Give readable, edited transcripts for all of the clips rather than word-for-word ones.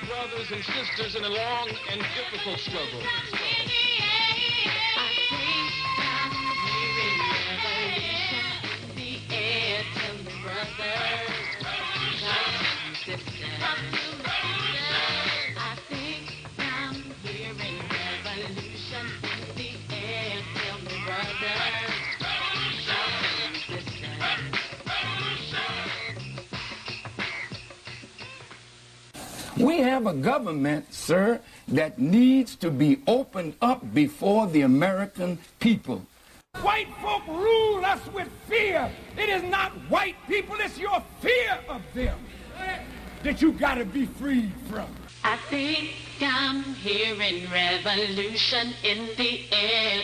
brothers and sisters in a long and difficult struggle. We have a government, sir, that needs to be opened up before the American people. White folk rule us with fear. It is not white people, it's your fear of them that you gotta be freed from. I think I'm hearing revolution in the air.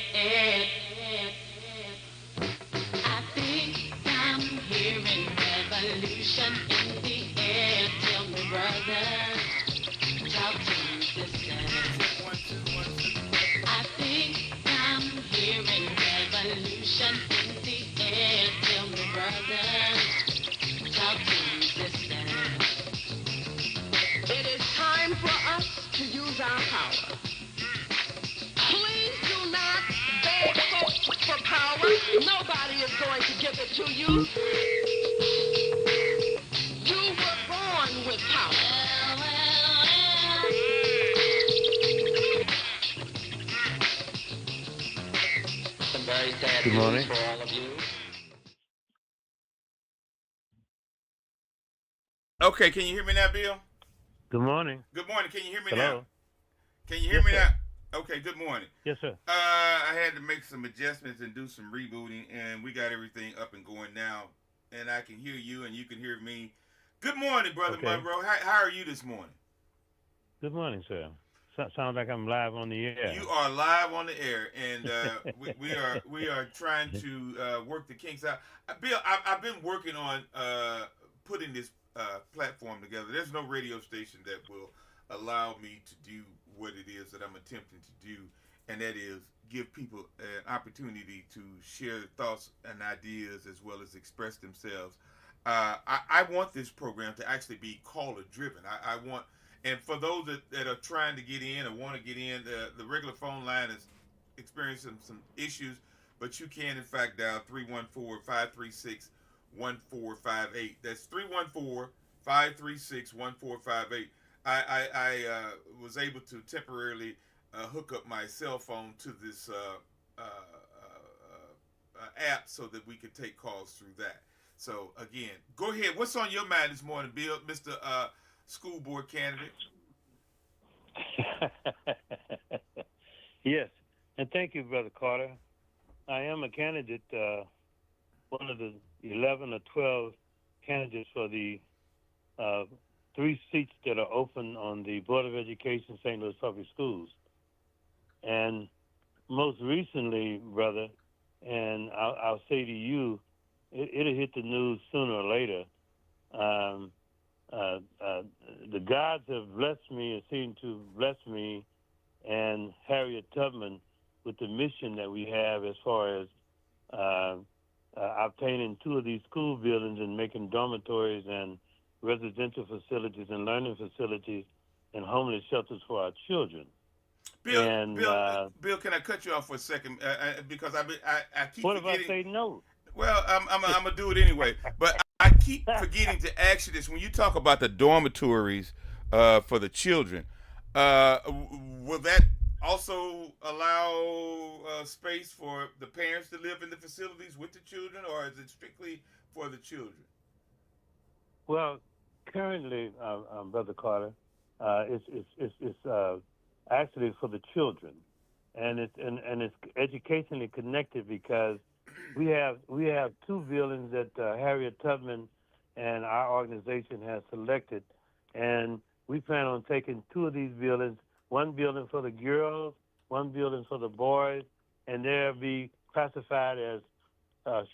I think I'm hearing revolution in the air. Tell me, brother, talk to me, sister. I think I'm hearing revolution in the air. Tell me, brother, talk to me, sister. It is time for us to use our power. Please do not beg folks for power. Nobody is going to give it to you. You were born with power. Some very sad Good morning. news for all of you. Okay, can you hear me now, Bill? Good morning. Good morning. Can you hear me Hello. now? Can you hear Yes, me sir. now? Okay, good morning. Yes, sir. I had to make some adjustments and do some rebooting, and we got everything up and going now. And I can hear you, and you can hear me. Good morning, Brother Okay. Monroe. How are you this morning? Good morning, sir. Sounds like I'm live on the air. You are live on the air, and we are trying to work the kinks out. Bill, I've been working on putting this platform together. There's no radio station that will allow me to do what it is that I'm attempting to do, and that is give people an opportunity to share thoughts and ideas as well as express themselves. I want this program to actually be caller driven. I want, and for those that are trying to get in or want to get in, the regular phone line is experiencing some issues, but you can in fact dial 314-536-1458. That's 314-536-1458. I was able to temporarily hook up my cell phone to this app so that we could take calls through that. So again, go ahead. What's on your mind this morning, Bill, Mr. School Board candidate? Yes, and thank you, Brother Carter. I am a candidate, one of the 11 or 12 candidates for the 3 seats that are open on the Board of Education, St. Louis Public Schools. And most recently, brother, and I'll say to you, it'll hit the news sooner or later. The gods have blessed me and seem to bless me and Harriet Tubman with the mission that we have as far as obtaining 2 of these school buildings and making dormitories and residential facilities and learning facilities and homeless shelters for our children. Bill, can I cut you off for a second? Because I keep what forgetting. If I say no? Well, I'm gonna do it anyway. But I keep forgetting to ask you this: when you talk about the dormitories for the children, will that also allow space for the parents to live in the facilities with the children, or is it strictly for the children? Well, currently, Brother Carter, it's actually for the children, and it's educationally connected because we have 2 buildings that Harriet Tubman and our organization has selected, and we plan on taking 2 of these buildings, 1 building for the girls, 1 building for the boys, and they'll be classified as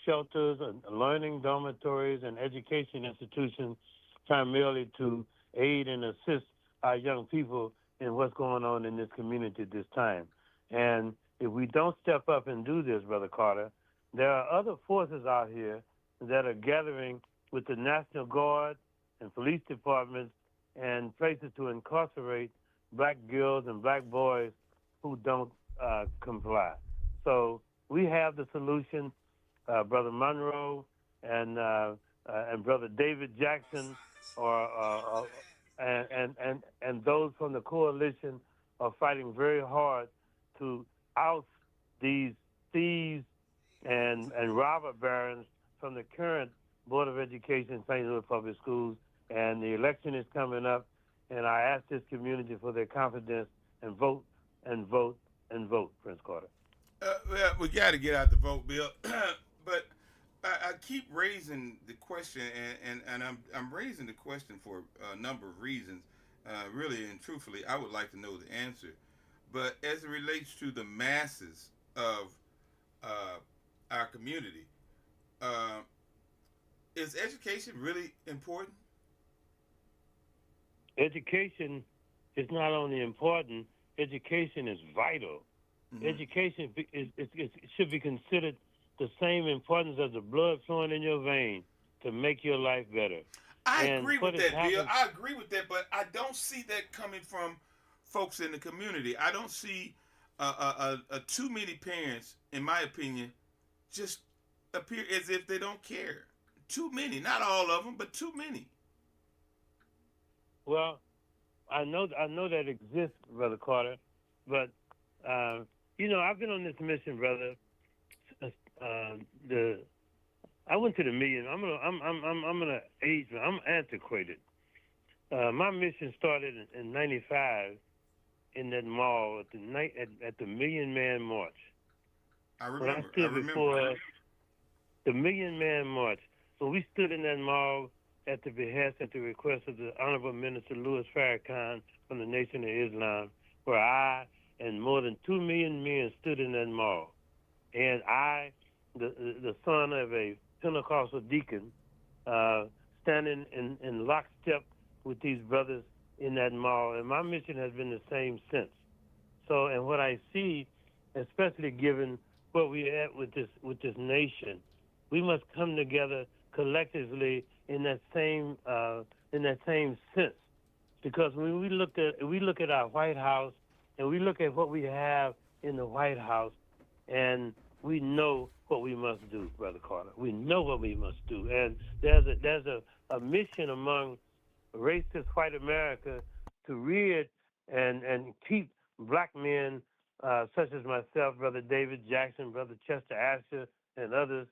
shelters and learning dormitories and education institutions, primarily to aid and assist our young people in what's going on in this community at this time. And if we don't step up and do this, Brother Carter, there are other forces out here that are gathering with the National Guard and police departments and places to incarcerate black girls and black boys who don't comply. So we have the solution. Brother Monroe and Brother David Jackson, and those from the coalition are fighting very hard to oust these thieves and robber barons from the current Board of Education in St. Louis Public Schools. And the election is coming up, and I ask this community for their confidence and vote and vote and vote, Prince Carter. Well, we got to get out the vote, Bill. But I keep raising the question, and I'm raising the question for a number of reasons. Really and truthfully, I would like to know the answer. But as it relates to the masses of our community, is education really important? Education is not only important, education is vital. Mm-hmm. Education should be considered the same importance as the blood flowing in your vein to make your life better. I agree with that, Bill. I agree with that, but I don't see that coming from folks in the community. I don't see too many parents, in my opinion, just appear as if they don't care. Too many, not all of them, but too many. Well, I know that exists, Brother Carter, but I've been on this mission, brother. I went to the million. I'm antiquated. My mission started in '95 in that mall at the Million Man March. I remember. When I stood before the Million Man March. When we stood in that mall at the request of the Honorable Minister Louis Farrakhan from the Nation of Islam, where I and more than 2 million men stood in that mall. And I, the son of a Pentecostal deacon, standing in lockstep with these brothers in that mall. And my mission has been the same since. So, and what I see, especially given where we're at with this nation, we must come together collectively in that same sense, because when we look at our White House and we look at what we have in the White House, and we know what we must do, Brother Carter. We know what we must do, and there's a mission among racist white America to rid and keep black men such as myself, Brother David Jackson, Brother Chester Asher, and others.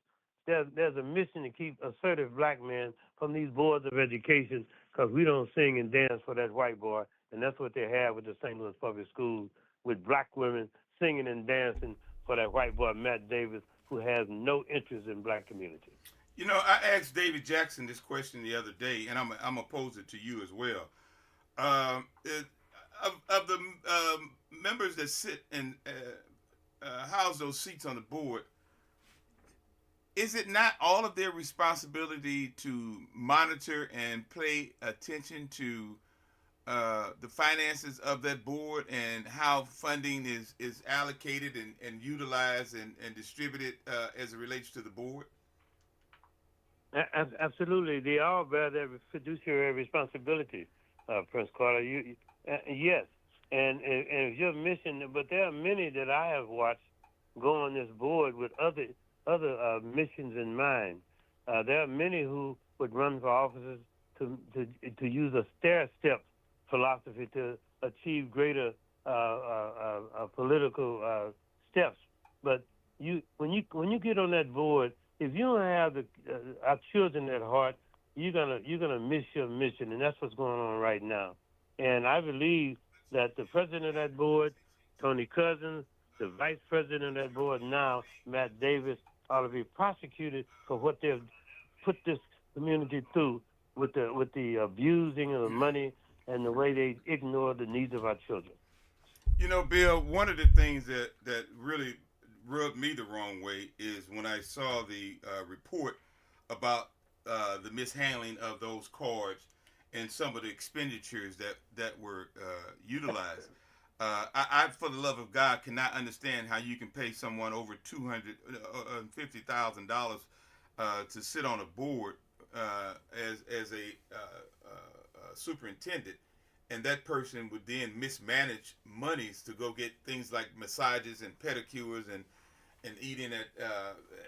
There's a mission to keep assertive black men from these boards of education, because we don't sing and dance for that white boy, and that's what they have with the St. Louis Public Schools, with black women singing and dancing for that white boy, Matt Davis, who has no interest in black community. You know, I asked David Jackson this question the other day, and I'm gonna pose it to you as well. Of the members that sit and house those seats on the board, is it not all of their responsibility to monitor and pay attention to the finances of that board and how funding is allocated and utilized and distributed as it relates to the board? Absolutely. They all bear their fiduciary responsibility, Prince Carter. Yes. And if your mission, but there are many that I have watched go on this board with other missions in mind. There are many who would run for offices to use a stair-step philosophy to achieve greater political steps. But when you get on that board, if you don't have our children at heart, you're gonna miss your mission, and that's what's going on right now. And I believe that the president of that board, Tony Cousins, the vice president of that board now, Matt Davis, ought to be prosecuted for what they've put this community through with the abusing of the money and the way they ignore the needs of our children. You know, Bill, one of the things that really rubbed me the wrong way is when I saw the report about the mishandling of those cards and some of the expenditures that were utilized. I, for the love of God, cannot understand how you can pay someone over $250,000 to sit on a board as a superintendent, and that person would then mismanage monies to go get things like massages and pedicures and eating at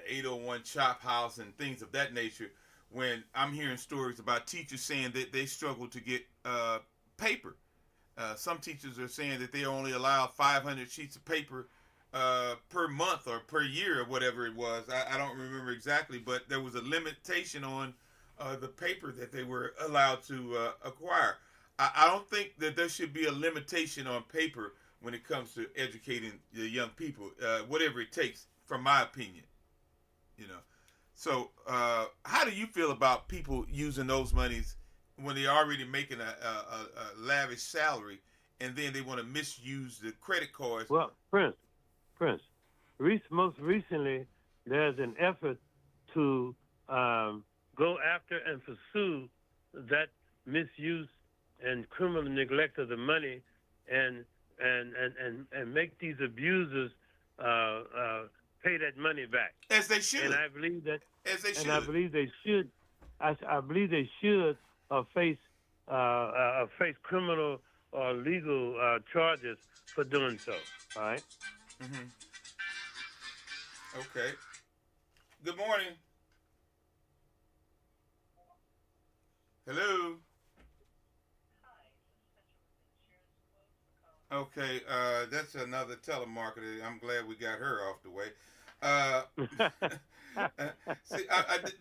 801 Chop House and things of that nature. When I'm hearing stories about teachers saying that they struggle to get paper. Some teachers are saying that they only allow 500 sheets of paper per month or per year or whatever it was. I don't remember exactly, but there was a limitation on the paper that they were allowed to acquire. I don't think that there should be a limitation on paper when it comes to educating the young people, whatever it takes, from my opinion. You know. So how do you feel about people using those monies when they're already making a lavish salary, and then they want to misuse the credit cards? Well, Prince, most recently, there's an effort to go after and pursue that misuse and criminal neglect of the money, and make these abusers pay that money back. As they should. And I believe that. As they should. And I believe they should. I believe they should face criminal or legal charges for doing so. All right. Mm-hmm. Okay. Good morning. Hello. Okay, that's another telemarketer. I'm glad we got her off the way. See,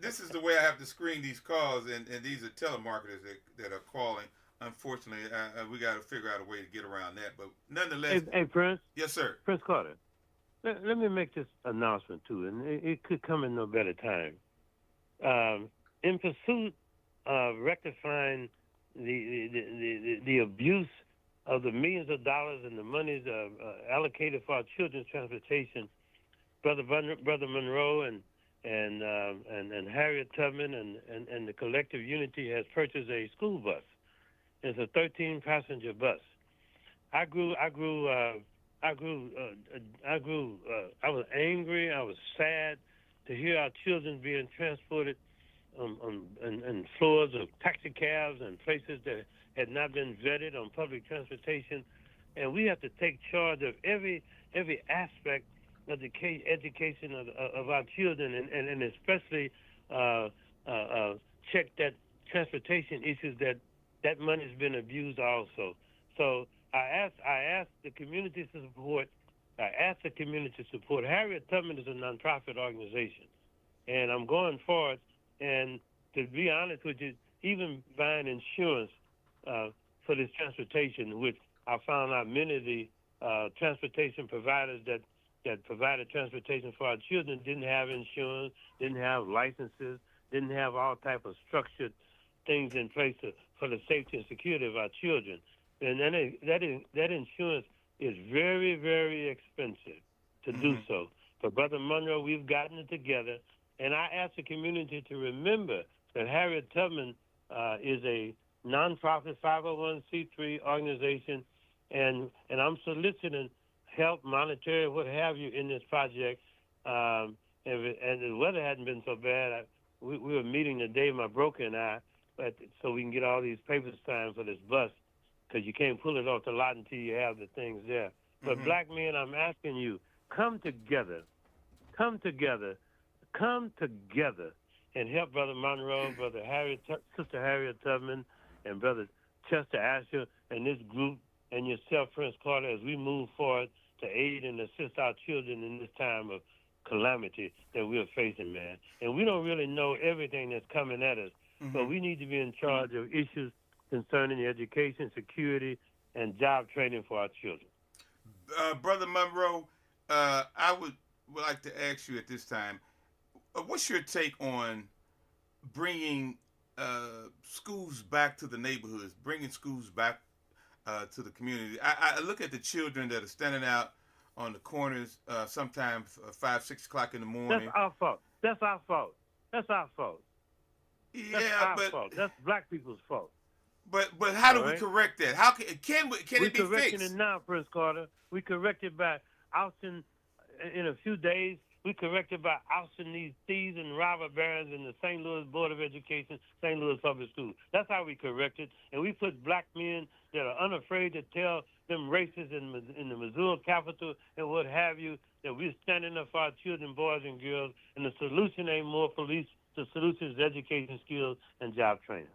this is the way I have to screen these calls, and these are telemarketers that are calling. Unfortunately, we got to figure out a way to get around that. But nonetheless, hey Prince. Yes, sir. Prince Carter. Let me make this announcement too, and it could come in no better time. In pursuit of rectifying the abuse of the millions of dollars and the monies allocated for our children's transportation, Brother Monroe and Harriet Tubman and the collective unity has purchased a school bus. It's a 13-passenger bus. I was angry. I was sad to hear our children being transported on floors of taxi cabs and places that had not been vetted on public transportation. And we have to take charge of every aspect of the education of our children, and especially check that transportation issues that money's been abused also. So I asked the community to support. Harriet Tubman is a nonprofit organization, and I'm going forward. And to be honest with you, even buying insurance for this transportation, which I found out many of the transportation providers that provided transportation for our children didn't have insurance, didn't have licenses, didn't have all type of structured things in place for the safety and security of our children. And then that insurance is very, very expensive to do so. But Brother Monroe, we've gotten it together, and I ask the community to remember that Harriet Tubman is a nonprofit 501c3 organization, and I'm soliciting help, monetary, what have you, in this project. And the weather hadn't been so bad. We were meeting today, my broker and I, so we can get all these papers signed for this bus, because you can't pull it off the lot until you have the things there. But black men, I'm asking you, come together, and help Brother Monroe, Sister Harriet Tubman, and Brother Chester Asher, and this group, and yourself, Prince Carter, as we move forward to aid and assist our children in this time of calamity that we're facing, man. And we don't really know everything that's coming at us, but we need to be in charge of issues concerning education, security, and job training for our children. Brother Monroe, I would like to ask you at this time, what's your take on bringing schools back to the neighborhoods, bringing schools back to the community? I look at the children that are standing out on the corners sometimes 5, 6 o'clock in the morning. That's our fault. Yeah, That's our fault. That's black people's fault. But how do we correct that? How can it be fixed? We're correcting it now, Prince Carter. We correct it by ousting in a few days We corrected by ousting these thieves and robber barons in the St. Louis Board of Education, St. Louis Public Schools. That's how we corrected. And we put black men that are unafraid to tell them racists in the Missouri capital and what have you, that we're standing up for our children, boys and girls. And the solution ain't more police. The solution is education, skills, and job training.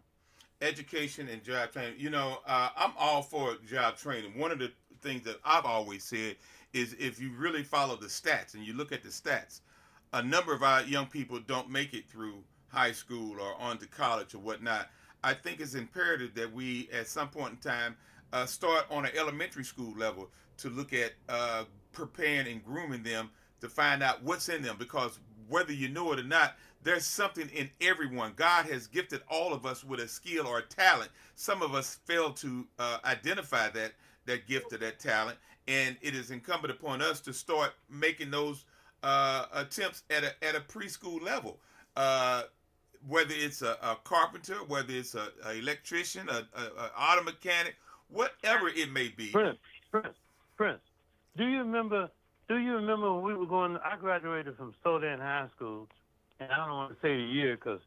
Education and job training. You know, I'm all for job training. One of the things that I've always said is if you really follow the stats and you look at the stats, a number of our young people don't make it through high school or on to college or whatnot. I think it's imperative that we, at some point in time, start on an elementary school level to look at preparing and grooming them to find out what's in them, because whether you know it or not, there's something in everyone. God has gifted all of us with a skill or a talent. Some of us fail to identify that gift or that talent, and it is incumbent upon us to start making those attempts at a preschool level. Whether it's a carpenter, whether it's a electrician, a auto mechanic, whatever it may be. Prince, do you remember when we were going? I graduated from Sodan High School, and I don't want to say the year because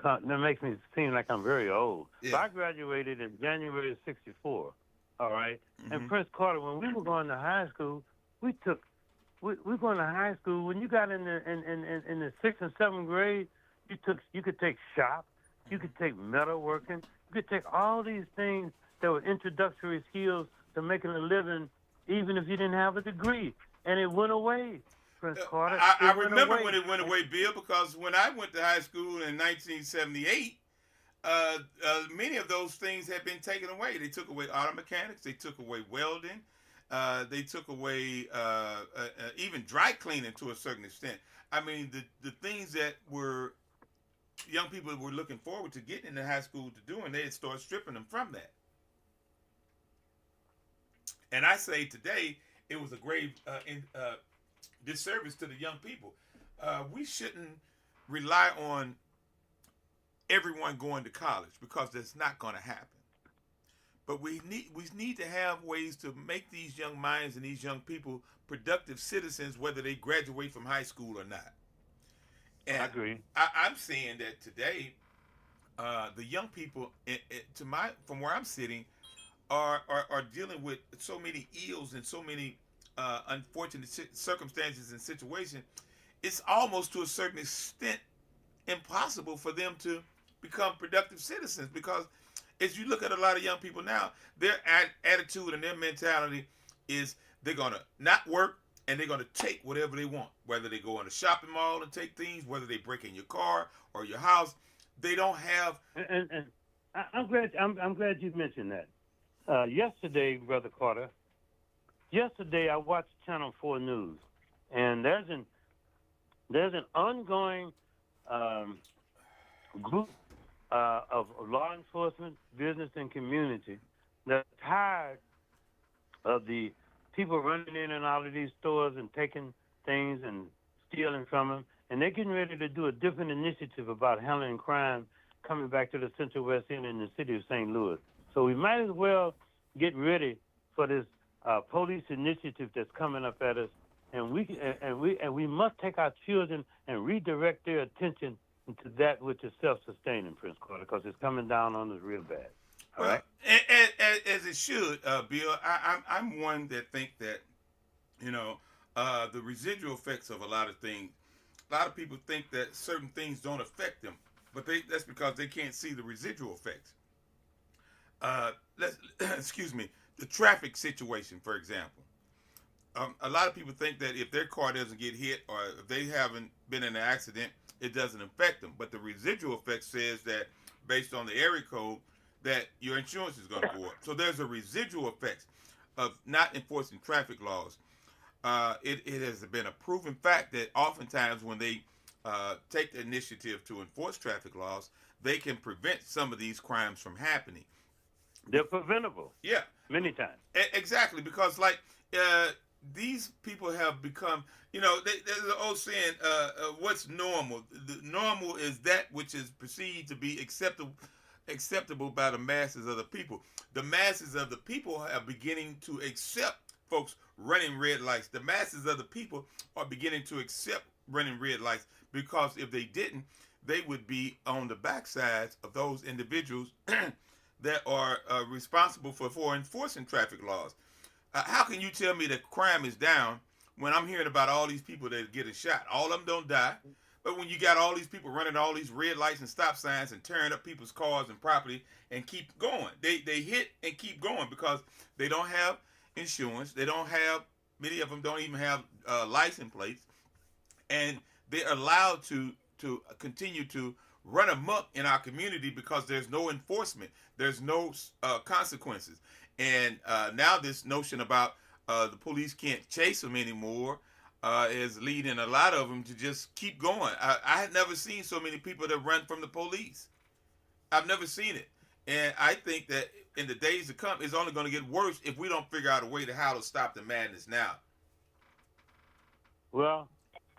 that makes me seem like I'm very old. Yeah. But I graduated in January of '64. All right? Mm-hmm. And Prince Carter, when we were going to high school, we're going to high school. When you got in the 6th and 7th grade, you could take shop, you could take metalworking, you could take all these things that were introductory skills to making a living, even if you didn't have a degree. And it went away, Prince Carter. I remember when it went away, Bill, because when I went to high school in 1978, many of those things had been taken away. They took away auto mechanics. They took away welding. They took away even dry cleaning to a certain extent. I mean, the things that were young people were looking forward to getting into high school to do, and they had started stripping them from that. And I say today, it was a grave disservice to the young people. We shouldn't rely on everyone going to college, because that's not going to happen. But we need to have ways to make these young minds and these young people productive citizens, whether they graduate from high school or not. And I agree. I'm saying that today, the young people, from where I'm sitting, are dealing with so many ills and so many unfortunate circumstances and situations. It's almost to a certain extent impossible for them to become productive citizens, because as you look at a lot of young people now, their attitude and their mentality is they're going to not work and they're going to take whatever they want, whether they go in a shopping mall and take things, whether they break in your car or your house. They don't have. And I'm glad you mentioned that. Yesterday, Brother Carter, I watched Channel 4 News, and there's an ongoing group of law enforcement, business, and community that's tired of the people running in and out of these stores and taking things and stealing from them. And they're getting ready to do a different initiative about handling crime coming back to the Central West End in the city of St. Louis. So we might as well get ready for this police initiative that's coming up at us. And we must take our children and redirect their attention into that which is self-sustaining, Prince Carter, because it's coming down on us real bad. All right? As it should, Bill. I'm one that think that, the residual effects of a lot of things. A lot of people think that certain things don't affect them, but that's because they can't see the residual effects. Excuse me. The traffic situation, for example. A lot of people think that if their car doesn't get hit or if they haven't been in an accident, it doesn't affect them. But the residual effect says that, based on the area code, that your insurance is going to go up. So there's a residual effect of not enforcing traffic laws. It has been a proven fact that oftentimes when they take the initiative to enforce traffic laws, they can prevent some of these crimes from happening. They're preventable. Yeah. Many times. Exactly, because these people have become, there's an old saying, what's normal? The normal is that which is perceived to be acceptable by the masses of the people. The masses of the people are beginning to accept folks running red lights. The masses of the people are beginning to accept running red lights, because if they didn't, they would be on the backsides of those individuals that are responsible for enforcing traffic laws. How can you tell me that crime is down when I'm hearing about all these people that get shot? All of them don't die. But when you got all these people running all these red lights and stop signs and tearing up people's cars and property and keep going, they hit and keep going because they don't have insurance. They don't have, many of them don't even have license plates. And they're allowed to continue to run amok in our community because there's no enforcement. There's no consequences. And now this notion about the police can't chase them anymore is leading a lot of them to just keep going. I had never seen so many people that run from the police. I've never seen it. And I think that in the days to come, it's only going to get worse if we don't figure out a way to how to stop the madness now. Well,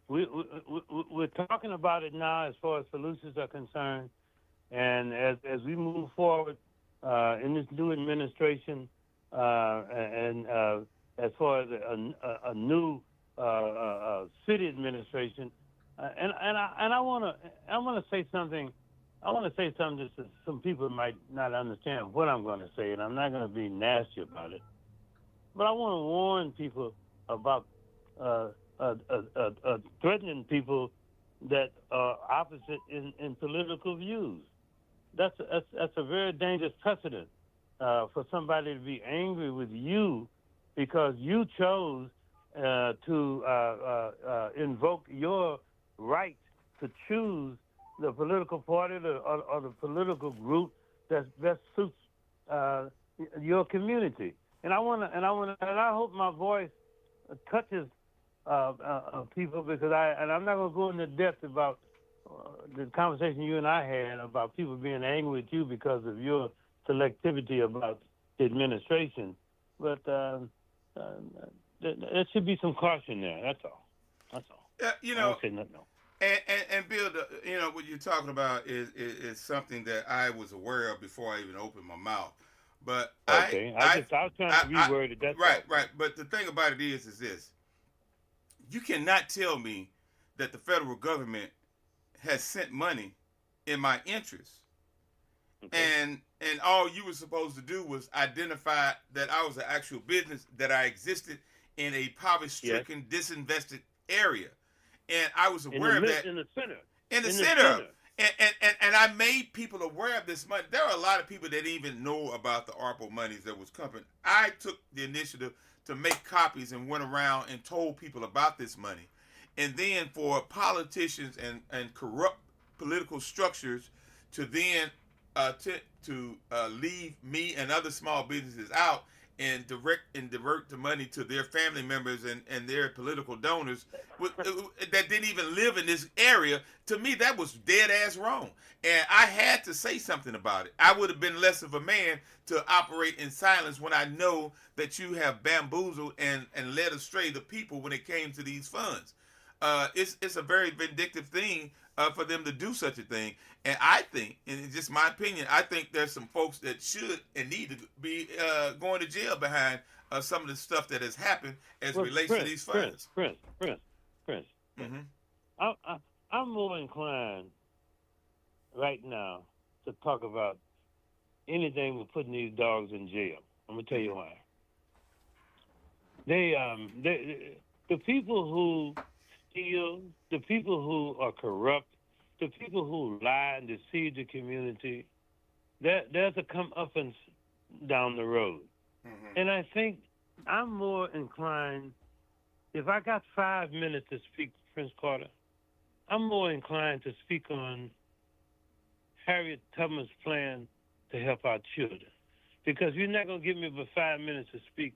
we're talking about it now as far as solutions are concerned. And as we move forward in this new administration, and as far as a new city administration, and I want to say something. I want to say something that some people might not understand what I'm going to say, and I'm not going to be nasty about it. But I want to warn people about threatening people that are opposite in political views. That's a very dangerous precedent for somebody to be angry with you because you chose to invoke your right to choose the political party or the political group that best suits your community. And I hope my voice touches people, because I'm not going to go into depth about the conversation you and I had about people being angry with you because of your selectivity about the administration. But there should be some caution there. That's all. You know, I don't say nothing else. And Bill, you know, what you're talking about is something that I was aware of before I even opened my mouth. But okay, I was trying to reword it. That's right, all. right. But the thing about it is this: you cannot tell me that the federal government has sent money in my interest, okay. and all you were supposed to do was identify that I was an actual business, that I existed in a poverty-stricken, disinvested area. And I was aware of that. In the center. In the center. And I made people aware of this money. There are a lot of people that didn't even know about the ARPA monies that was coming. I took the initiative to make copies and went around and told people about this money. And then for politicians and corrupt political structures to then leave me and other small businesses out and divert the money to their family members and their political donors that didn't even live in this area, to me, that was dead-ass wrong. And I had to say something about it. I would have been less of a man to operate in silence when I know that you have bamboozled and led astray the people when it came to these funds. It's a very vindictive thing for them to do such a thing. And I think, and it's just my opinion, I think there's some folks that should and need to be going to jail behind some of the stuff that has happened as relates to these funds. Prince. Mm-hmm. I'm more inclined right now to talk about anything with putting these dogs in jail. I'm going to tell you why. The people who steal, the people who are corrupt, the people who lie and deceive the community, there's a comeuppance down the road. Mm-hmm. And I think I'm more inclined, if I got 5 minutes to speak, Prince Carter, I'm more inclined to speak on Harriet Tubman's plan to help our children. Because you're not going to give me but 5 minutes to speak.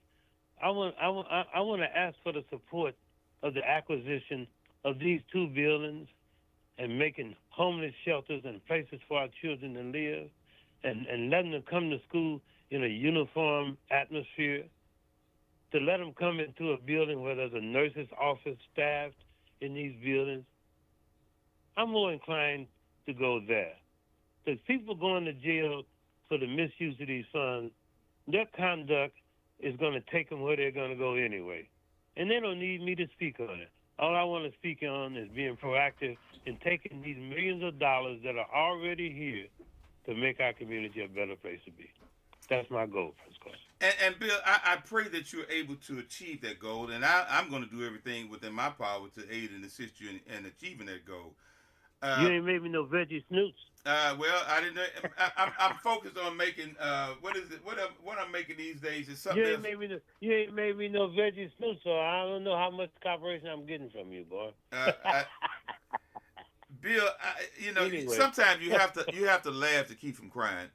I want to ask for the support of the acquisition of these 2 buildings and making homeless shelters and places for our children to live and letting them come to school in a uniform atmosphere, to let them come into a building where there's a nurse's office staffed in these buildings. I'm more inclined to go there. The people going to jail for the misuse of these funds, their conduct is going to take them where they're going to go anyway. And they don't need me to speak on it. All I want to speak on is being proactive in taking these millions of dollars that are already here to make our community a better place to be. That's my goal, Prince Carson. And Bill, I pray that you're able to achieve that goal, and I'm going to do everything within my power to aid and assist you in achieving that goal. You ain't made me no veggie snoots. Well, I didn't. I'm focused on making. What is it? What I'm making these days is something. You ain't made me no veggie snoots, so I don't know how much cooperation I'm getting from you, boy. Bill, anyway. Sometimes you have to laugh to keep from crying.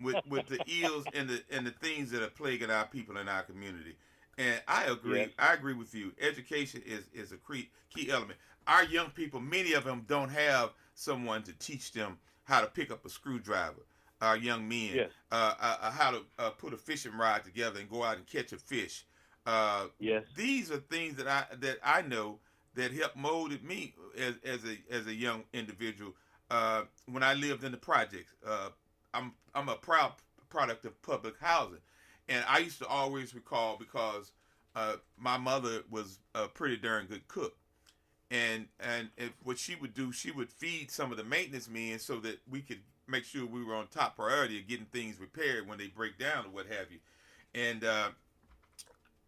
With the ills and the things that are plaguing our people in our community, and I agree. Yes. I agree with you. Education is a key element. Our young people, many of them don't have someone to teach them how to pick up a screwdriver. Our young men, yes. How to put a fishing rod together and go out and catch a fish. Yes. These are things that I know that helped molded me as a young individual when I lived in the projects. I'm a proud product of public housing, and I used to always recall because my mother was a pretty darn good cook, and what she would do, she would feed some of the maintenance men so that we could make sure we were on top priority of getting things repaired when they break down or what have you. And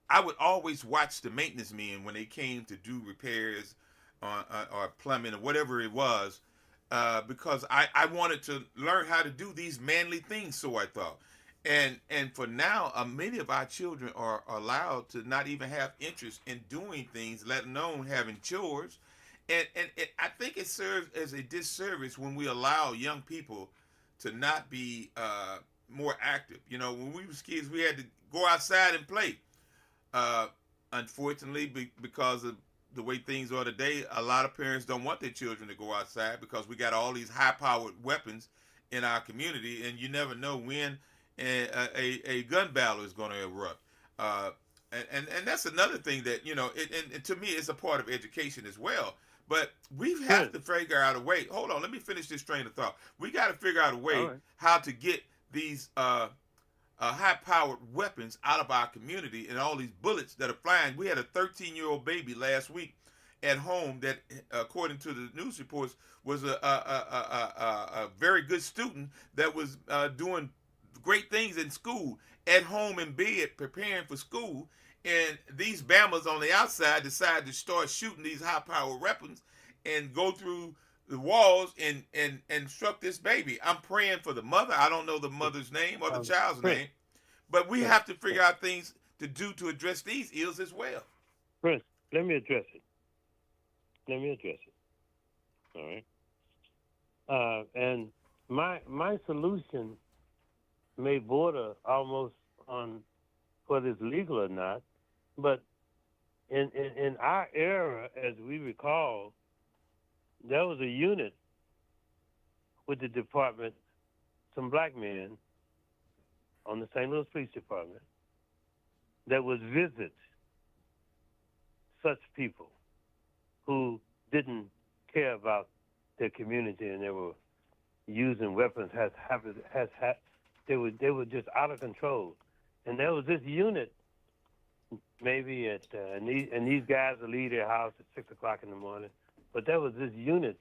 I would always watch the maintenance men when they came to do repairs or plumbing or whatever it was. Because I wanted to learn how to do these manly things, so I thought. And for now, many of our children are allowed to not even have interest in doing things, let alone having chores. And I think it serves as a disservice when we allow young people to not be more active. You know, when we was kids, we had to go outside and play. Unfortunately, because of the way things are today, a lot of parents don't want their children to go outside because we got all these high-powered weapons in our community, and you never know when a gun battle is going to erupt. And that's another thing that, and to me, it's a part of education as well. But we have to figure out a way. Hold on, let me finish this train of thought. We got to figure out a way how to get these high-powered weapons out of our community and all these bullets that are flying. We had a 13-year-old baby last week at home that, according to the news reports, was a very good student that was doing great things in school, at home in bed preparing for school, and these Bammers on the outside decided to start shooting these high-powered weapons and go through the walls and struck this baby. I'm praying for the mother. I don't know the mother's name or the child's name, but we have to figure out things to do to address these ills as well. Prince, let me address it. All right. And my solution may border almost on whether it's legal or not, but in our era, as we recall, there was a unit with the department, some black men on the St. Louis Police Department that would visit such people who didn't care about their community and they were using weapons. They were just out of control. And there was this unit, maybe and these guys would leave their house at 6 o'clock in the morning. But there was this unit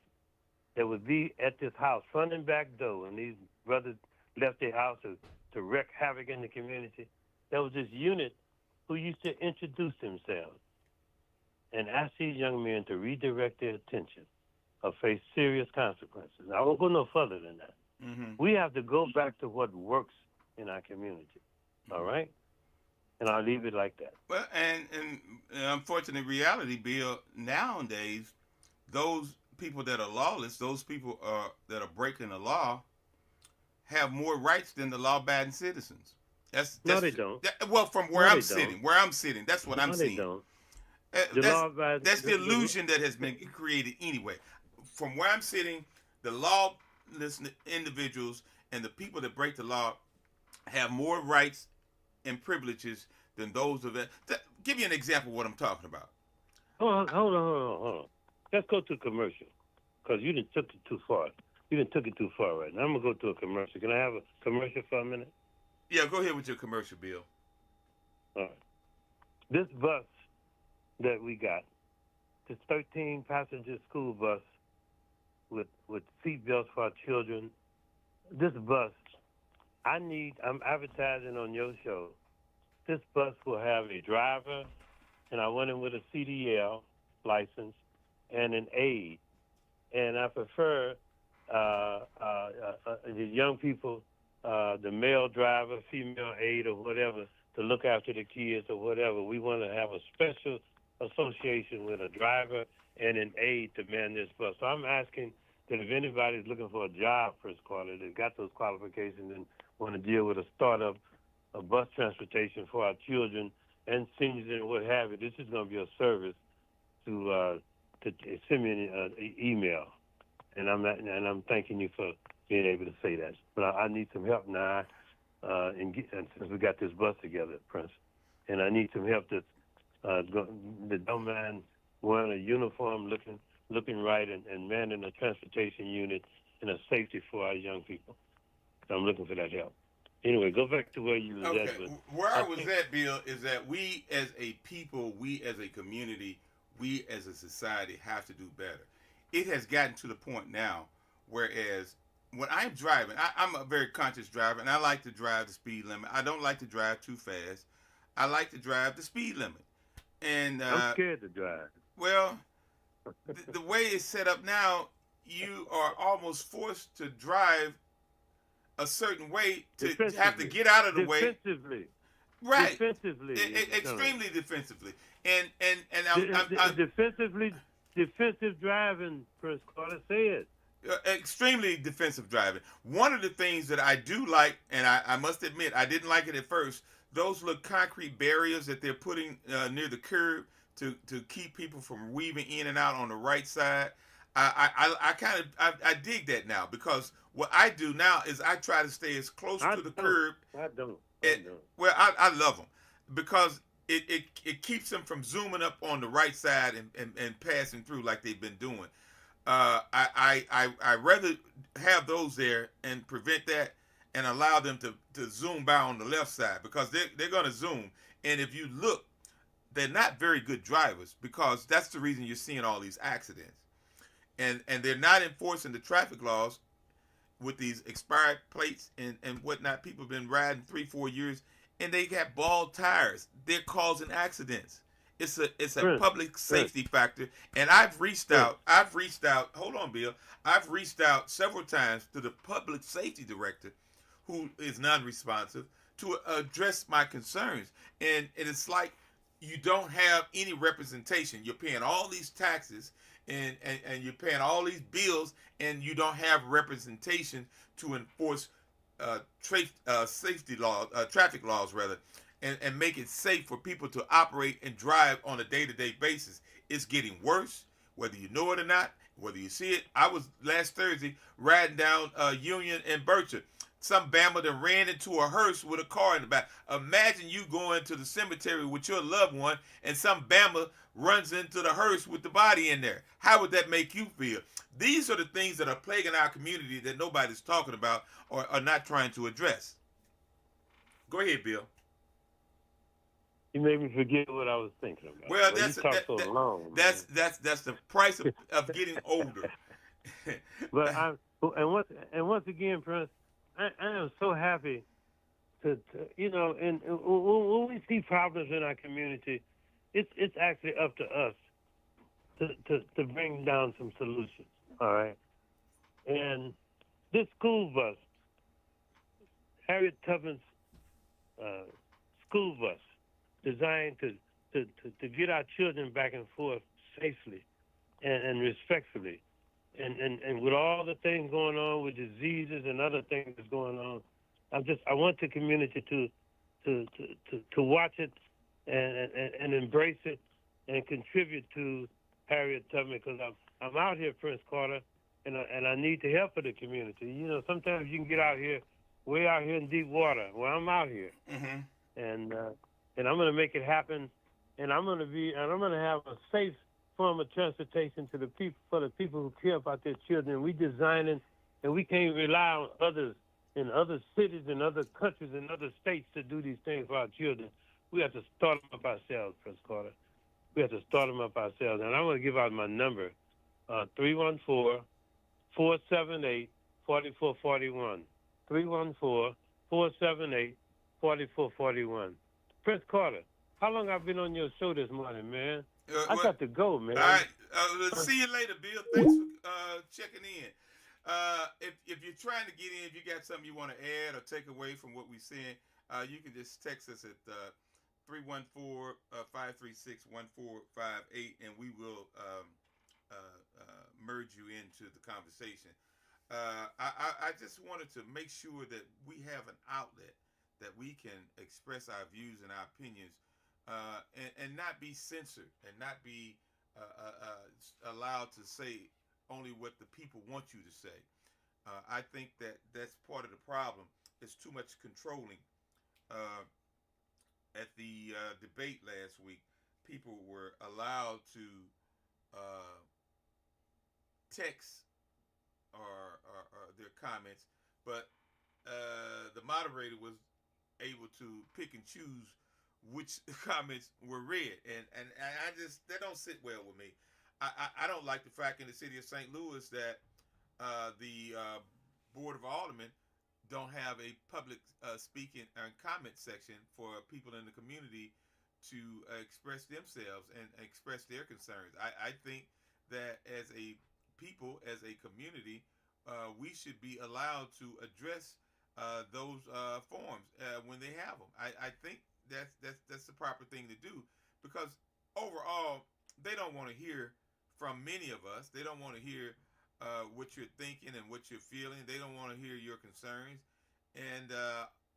that would be at this house, front and back door, and these brothers left their house to wreak havoc in the community. There was this unit who used to introduce themselves and ask these young men to redirect their attention or face serious consequences. Now, I won't go no further than that. Mm-hmm. We have to go back to what works in our community, all right? And I'll leave it like that. Well, and unfortunate reality, Bill, nowadays, those people that are lawless, those people that are breaking the law, have more rights than the law-abiding citizens. No, they don't. Well, from where I'm sitting, that's what I'm seeing. Don't. That's the illusion that has been created anyway. From where I'm sitting, the lawless individuals and the people that break the law have more rights and privileges than those of it. Give you an example of what I'm talking about. Hold on. Let's go to a commercial, because you done took it too far. Right now. I'm going to go to a commercial. Can I have a commercial for a minute? Yeah, go ahead with your commercial, Bill. All right. This bus that we got, this 13-passenger school bus with seatbelts for our children. This bus, I'm advertising on your show. This bus will have a driver, and I went in with a CDL license and an aide. And I prefer the young people, the male driver, female aide, or whatever, to look after the kids or whatever. We want to have a special association with a driver and an aide to man this bus. So I'm asking that if anybody's looking for a job, First Quarter, they've got those qualifications and want to deal with a startup of bus transportation for our children and seniors and what have you, this is going to be a service to send me an email. And I'm thanking you for being able to say that. But I need some help now, and since we got this bus together, Prince, and I need some help that don't mind wearing a uniform, looking right, and manning a transportation unit and a safety for our young people. So I'm looking for that help. Anyway, go back to where you was at. But where I was at, Bill, is that we as a people, we as a community, we as a society have to do better. It has gotten to the point now, whereas when I'm driving, I'm a very conscious driver, and I like to drive the speed limit. I don't like to drive too fast. I like to drive the speed limit. And I'm scared to drive. Well, the way it's set up now, you are almost forced to drive a certain way to have to get out of the way. Defensively. Right. Defensively. Extremely defensively. And I'm defensive driving, First Quarter, say it. Extremely defensive driving. One of the things that I do like, and I must admit, I didn't like it at first, those little concrete barriers that they're putting near the curb to keep people from weaving in and out on the right side. I dig that now, because what I do now is I try to stay as close to the curb. I don't. Well, I love them because it keeps them from zooming up on the right side and passing through like they've been doing. I rather have those there and prevent that and allow them to zoom by on the left side, because they're going to zoom. And if you look, they're not very good drivers, because that's the reason you're seeing all these accidents. And they're not enforcing the traffic laws with these expired plates and whatnot. People have been riding 3-4 years, and they got bald tires. They're causing accidents. It's a public safety factor. And I've reached out. Hold on, Bill. I've reached out several times to the public safety director, who is non-responsive, to address my concerns. And it's like you don't have any representation. You're paying all these taxes and you're paying all these bills, and you don't have representation to enforce safety laws, traffic laws rather, and make it safe for people to operate and drive on a day-to-day basis. It's getting worse, whether you know it or not, whether you see it. I was last Thursday riding down Union and Bircher. Some Bama that ran into a hearse with a car in the back. Imagine you going to the cemetery with your loved one, and some Bama runs into the hearse with the body in there. How would that make you feel? These are the things that are plaguing our community that nobody's talking about or are not trying to address. Go ahead, Bill. You made me forget what I was thinking about. Well, that's the price of getting older. But once again, Prince, I am so happy to and when we see problems in our community, it's actually up to us to bring down some solutions. All right, and this school bus, Harriet Tubman's school bus, designed to get our children back and forth safely and respectfully. And with all the things going on with diseases and other things that's going on, I want the community to watch it and embrace it and contribute to Harriet Tubman, because I'm out here, Prince Carter, and I need the help of the community. You know, sometimes you can get out here, way out here in deep water. Well, I'm out here, and I'm going to make it happen, and I'm going to have a safe form of transportation to the people, for the people who care about their children. We designing, and we can't rely on others in other cities and other countries and other states to do these things for our children. We have to start them up ourselves, Prince Carter. We have to start them up ourselves. And I'm going to give out my number, 314-478-4441. 314-478-4441. Prince Carter, how long I've been on your show this morning, man? I got to go, man. All right. See you later, Bill. Thanks for checking in. If you're trying to get in, if you got something you want to add or take away from what we're saying, you can just text us at 314-536-1458, and we will merge you into the conversation. I just wanted to make sure that we have an outlet that we can express our views and our opinions, and not be censored and not be allowed to say only what the people want you to say. I think that that's part of the problem. It's too much controlling. At the debate last week, people were allowed to text or their comments, but the moderator was able to pick and choose which comments were read, and I just, that don't sit well with me. I don't like the fact in the city of St. Louis that the Board of Aldermen don't have a public speaking and comment section for people in the community to express themselves and express their concerns. I think that as a people, as a community, we should be allowed to address those forums when they have them. I think that's the proper thing to do, because overall they don't want to hear from many of us. They don't want to hear what you're thinking and what you're feeling. They don't want to hear your concerns. And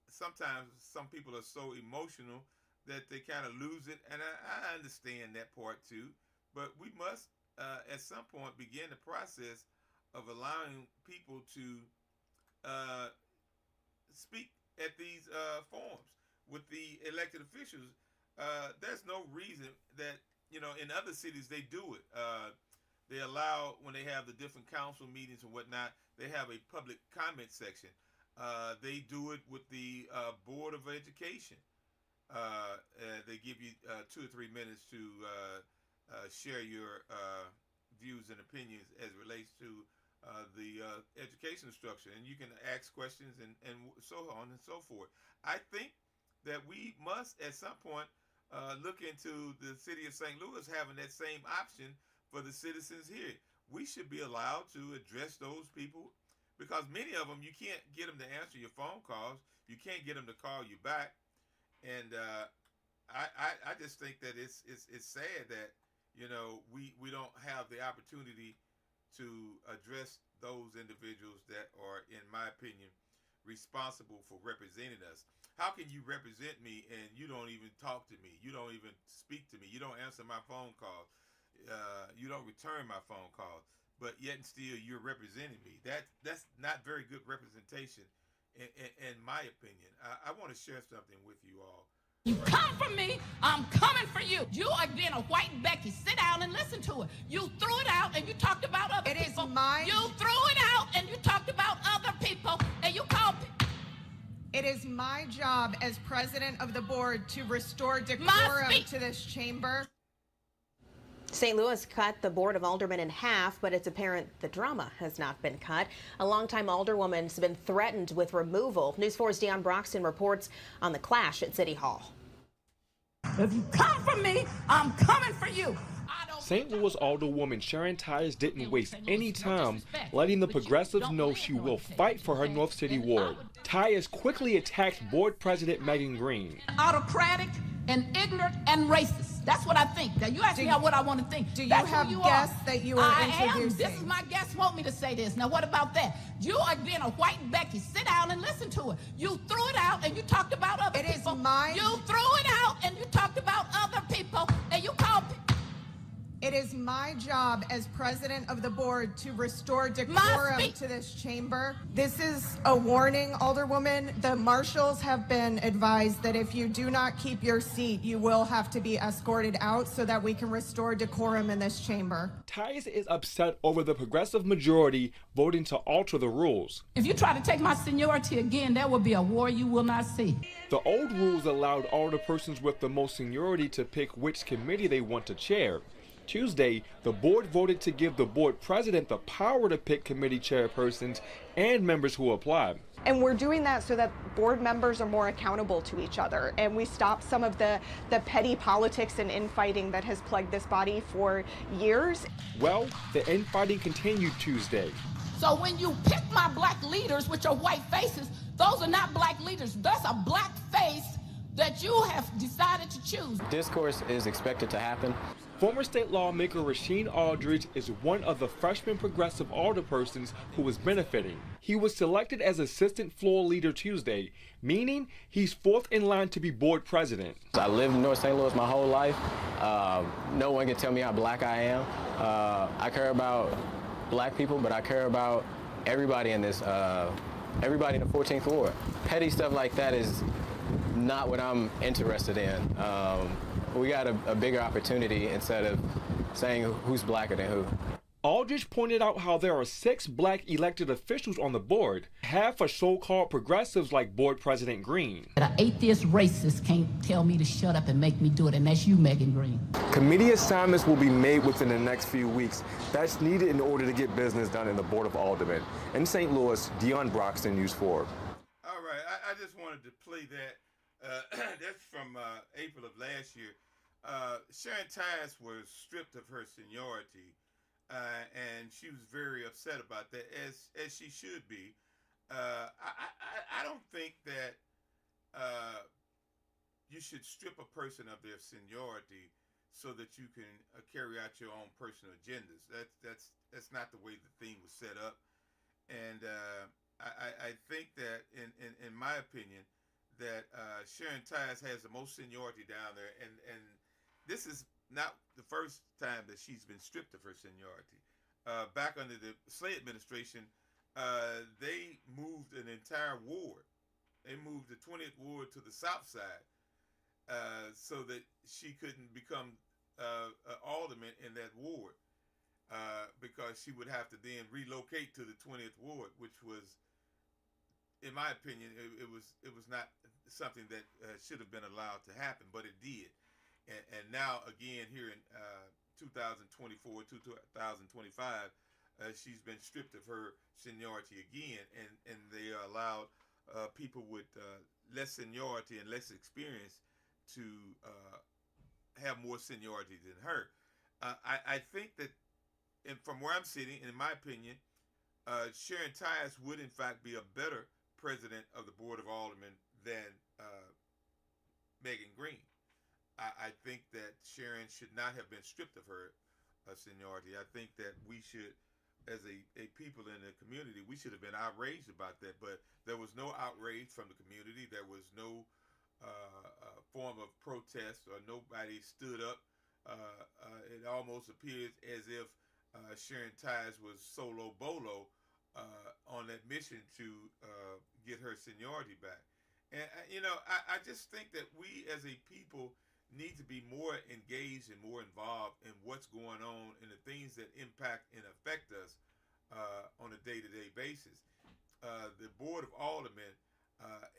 sometimes some people are so emotional that they kind of lose it. And I understand that part too. But we must, at some point, begin the process of allowing people to speak at these forums with the elected officials. There's no reason that, in other cities they do it. They allow, when they have the different council meetings and whatnot, they have a public comment section. They do it with the Board of Education. They give you 2 or 3 minutes to share your views and opinions as it relates to the education structure, and you can ask questions and so on and so forth. I think that we must at some point look into the city of St. Louis having that same option for the citizens here. We should be allowed to address those people, because many of them, you can't get them to answer your phone calls. You can't get them to call you back. And I just think that it's sad that, we don't have the opportunity to address those individuals that are, in my opinion, responsible for representing us. How can you represent me and you don't even talk to me? You don't even speak to me. You don't answer my phone calls. You don't return my phone calls. But yet and still you're representing me. That's not very good representation, in my opinion. I want to share something with you all. You come for me, I'm coming for you. You are being a white Becky. Sit down and listen to it. You threw it out and you talked about other people. You threw it out and you talked about other people, and you called. It is my job as president of the board to restore decorum to this chamber. St. Louis cut the Board of Aldermen in half, but it's apparent the drama has not been cut. A longtime alderwoman has been threatened with removal. News 4's Deion Broxton reports on the clash at City Hall. If you come for me, I'm coming for you. St. Louis Alderwoman Sharon Tyus didn't waste any time letting the progressives know she will fight for her North City ward. Tyus quickly attacked Board President Megan Green. Autocratic and ignorant and racist. That's what I think. Now, you ask me what I want to think. Do you have guests that you are introducing? This is my guests want me to say this. Now, what about that? You are being a white Becky. Sit down and listen to it. You threw it out and you talked about other people. You threw it out and you talked about other people, and you called. It It is my job as president of the board to restore decorum to this chamber. This is a warning, Alderwoman. The marshals have been advised that if you do not keep your seat, you will have to be escorted out so that we can restore decorum in this chamber. Tyus is upset over the progressive majority voting to alter the rules. If you try to take my seniority again, there will be a war you will not see. The old rules allowed alderpersons with the most seniority to pick which committee they want to chair. Tuesday, the board voted to give the board president the power to pick committee chairpersons and members who apply. And we're doing that so that board members are more accountable to each other, and we stop some of the petty politics and infighting that has plagued this body for years. Well, the infighting continued Tuesday. So when you pick my black leaders with your white faces, those are not black leaders. That's a black face that you have decided to choose. Discourse is expected to happen. Former state lawmaker Rasheed Aldridge is one of the freshman progressive alderpersons who is benefiting. He was selected as assistant floor leader Tuesday, meaning he's fourth in line to be board president. I lived in North St. Louis my whole life. No one can tell me how black I am. I care about black people, but I care about everybody in this, everybody in the 14th Ward. Petty stuff like that is not what I'm interested in. We got a bigger opportunity instead of saying who's blacker than who. Aldridge pointed out how there are 6 black elected officials on the board, half are so-called progressives like board president Green. An atheist racist can't tell me to shut up and make me do it, and that's you, Megan Green. Committee assignments will be made within the next few weeks. That's needed in order to get business done in the Board of Aldermen. In St. Louis, Dion Broxton, News 4. All right, I just wanted to play that. That's from April of last year. Sharon Tyus was stripped of her seniority, and she was very upset about that, as she should be. I don't think that you should strip a person of their seniority so that you can carry out your own personal agendas. That's not the way the thing was set up, and I think that, in my opinion, that Sharon Tyus has the most seniority down there, and this is not the first time that she's been stripped of her seniority. Back under the Slay administration, they moved an entire ward. They moved the 20th ward to the south side so that she couldn't become an alderman in that ward because she would have to then relocate to the 20th ward, which was, in my opinion, it was not something that should have been allowed to happen, but it did. And now, again, here in 2024, 2025, she's been stripped of her seniority again, and they allowed people with less seniority and less experience to have more seniority than her. I think that, and from where I'm sitting, in my opinion, Sharon Tyus would, in fact, be a better president of the Board of Aldermen than Megan Green. I think that Sharon should not have been stripped of her seniority. I think that we should, as a people in the community, we should have been outraged about that, but there was no outrage from the community. There was no form of protest, or nobody stood up. It almost appears as if Sharon Tyus was solo bolo on that mission to get her seniority back. And, I just think that we as a people need to be more engaged and more involved in what's going on and the things that impact and affect us on a day-to-day basis. The Board of Aldermen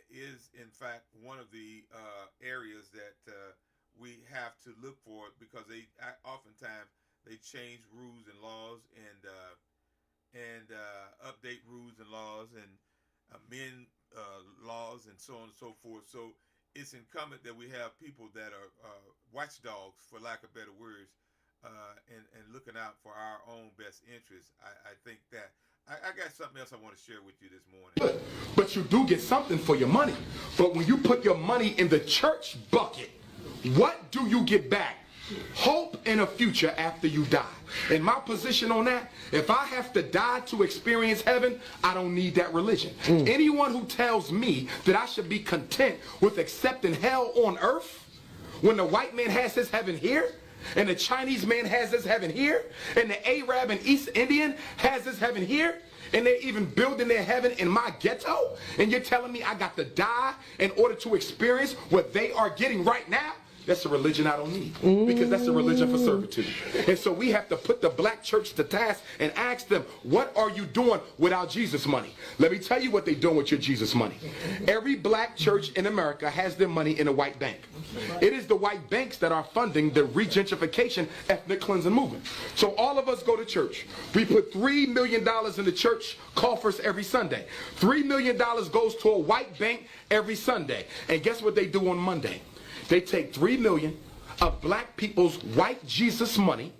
is, in fact, one of the areas that we have to look for, because they oftentimes they change rules and laws and update rules and laws and amend laws and so on and so forth. So it's incumbent that we have people that are watchdogs, for lack of better words, and looking out for our own best interests. I think that I got something else I want to share with you this morning. But you do get something for your money. But when you put your money in the church bucket, what do you get back? Hope in a future after you die. And my position on that, if I have to die to experience heaven, I don't need that religion. Anyone who tells me that I should be content with accepting hell on earth when the white man has his heaven here, and the Chinese man has his heaven here, and the Arab and East Indian has his heaven here, and they're even building their heaven in my ghetto, and you're telling me I got to die in order to experience what they are getting right now? That's a religion I don't need, because that's a religion for servitude. And so we have to put the black church to task and ask them, what are you doing without Jesus money? Let me tell you what they're doing with your Jesus money. Every black church in America has their money in a white bank. It is the white banks that are funding the regentrification ethnic cleansing movement. So all of us go to church. We put $3 million in the church coffers every Sunday. $3 million goes to a white bank every Sunday. And guess what they do on Monday? They take $3 million of black people's white Jesus money,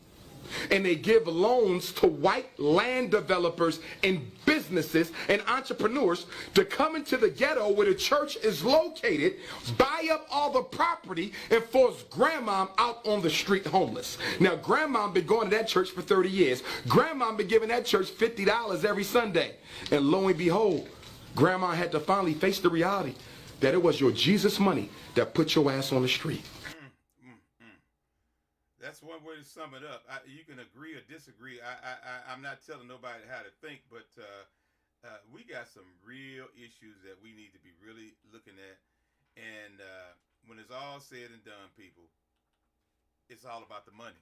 and they give loans to white land developers and businesses and entrepreneurs to come into the ghetto where the church is located, buy up all the property, and force grandma out on the street homeless. Now, grandma been going to that church for 30 years. Grandma been giving that church $50 every Sunday. And lo and behold, grandma had to finally face the reality that it was your Jesus money that put your ass on the street. That's one way to sum it up. You can agree or disagree. I'm not telling nobody how to think, but we got some real issues that we need to be really looking at. And when it's all said and done, people, it's all about the money.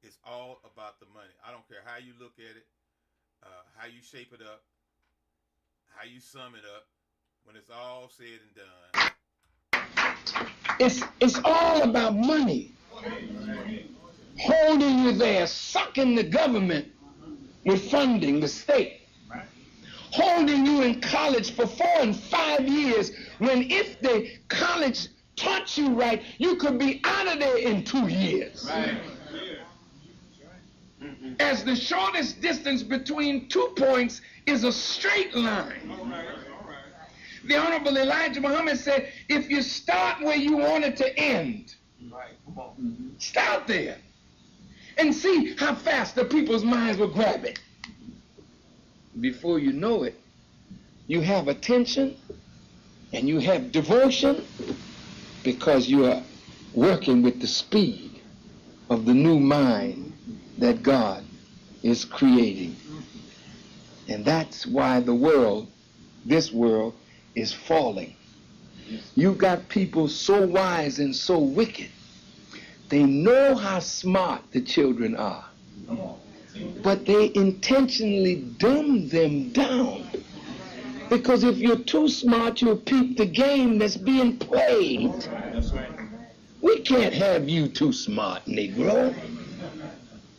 It's all about the money. I don't care how you look at it, how you shape it up, how you sum it up. When it's all said and done, it's all about money. Holding you there, sucking the government with funding, the state. Holding you in college for 4 and 5 years, when if the college taught you right, you could be out of there in 2 years. Right. As the shortest distance between 2 points is a straight line. The Honorable Elijah Muhammad said, if you start where you want it to end, start there and see how fast the people's minds will grab it. Before you know it, you have attention and you have devotion, because you are working with the speed of the new mind that God is creating. And that's why the world, this world, is falling. You got people so wise and so wicked. They know how smart the children are, but they intentionally dumb them down. Because if you're too smart, you'll peep the game that's being played. We can't have you too smart, Negro.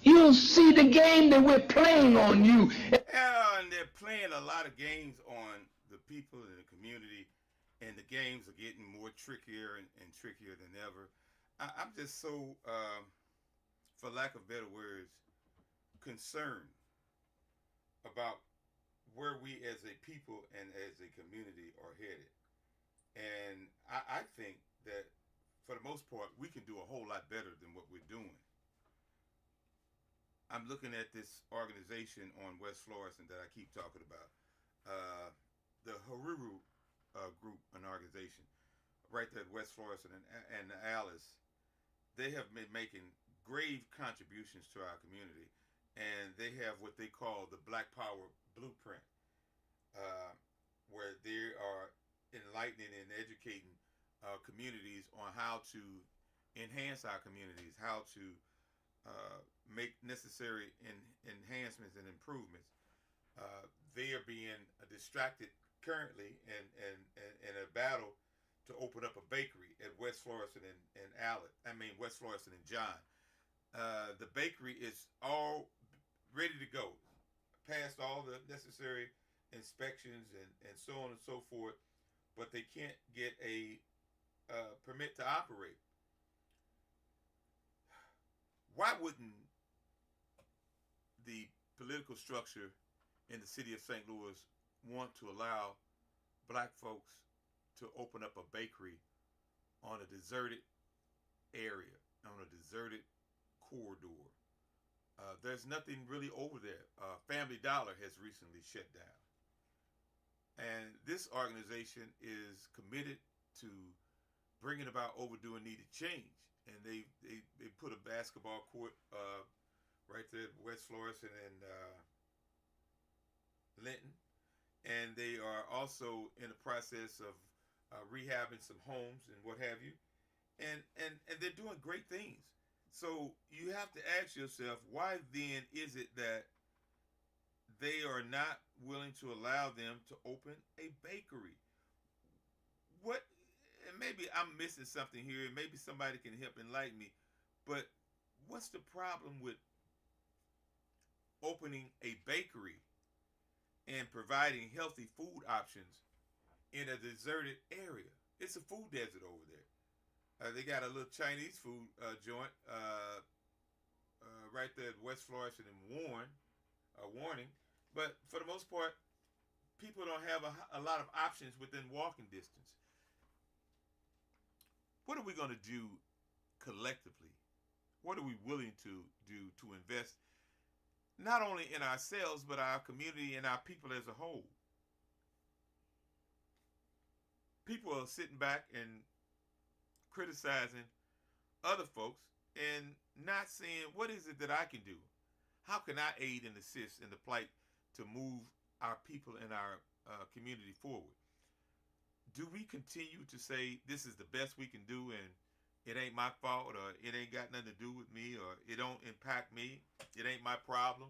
You'll see the game that we're playing on you. And they're playing a lot of games on the people in the community, and the games are getting more trickier and trickier than ever. I'm just so, for lack of better words, concerned about where we as a people and as a community are headed. And I think that for the most part, we can do a whole lot better than what we're doing. I'm looking at this organization on West Florissant that I keep talking about. The Haruru Group, an organization right there at West Florissant and Alice. They have been making grave contributions to our community, and they have what they call the Black Power Blueprint, where they are enlightening and educating communities on how to enhance our communities, how to make necessary enhancements and improvements. They are being distracted currently in a battle to open up a bakery at West Florissant and West Florissant and John. The bakery is all ready to go, passed all the necessary inspections and so on and so forth, but they can't get a permit to operate. Why wouldn't the political structure in the city of St. Louis want to allow black folks to open up a bakery on a deserted area, on a deserted corridor? There's nothing really over there. Family Dollar has recently shut down. And this organization is committed to bringing about overdue and needed change. and they put a basketball court right there at West Florissant and Linton, and they are also in the process of rehabbing some homes and what have you, and they're doing great things. So you have to ask yourself, why then is it that they are not willing to allow them to open a bakery? What? And maybe I'm missing something here, and maybe somebody can help enlighten me. But what's the problem with opening a bakery and providing healthy food options in a deserted area? It's a food desert over there. They got a little Chinese food joint right there at West Florissant and Warning. But for the most part, people don't have a lot of options within walking distance. What are we going to do collectively? What are we willing to do to invest not only in ourselves, but our community and our people as a whole? People are sitting back and criticizing other folks and not saying, what is it that I can do? How can I aid and assist in the plight to move our people and our community forward? Do we continue to say this is the best we can do and it ain't my fault, or it ain't got nothing to do with me, or it don't impact me, it ain't my problem?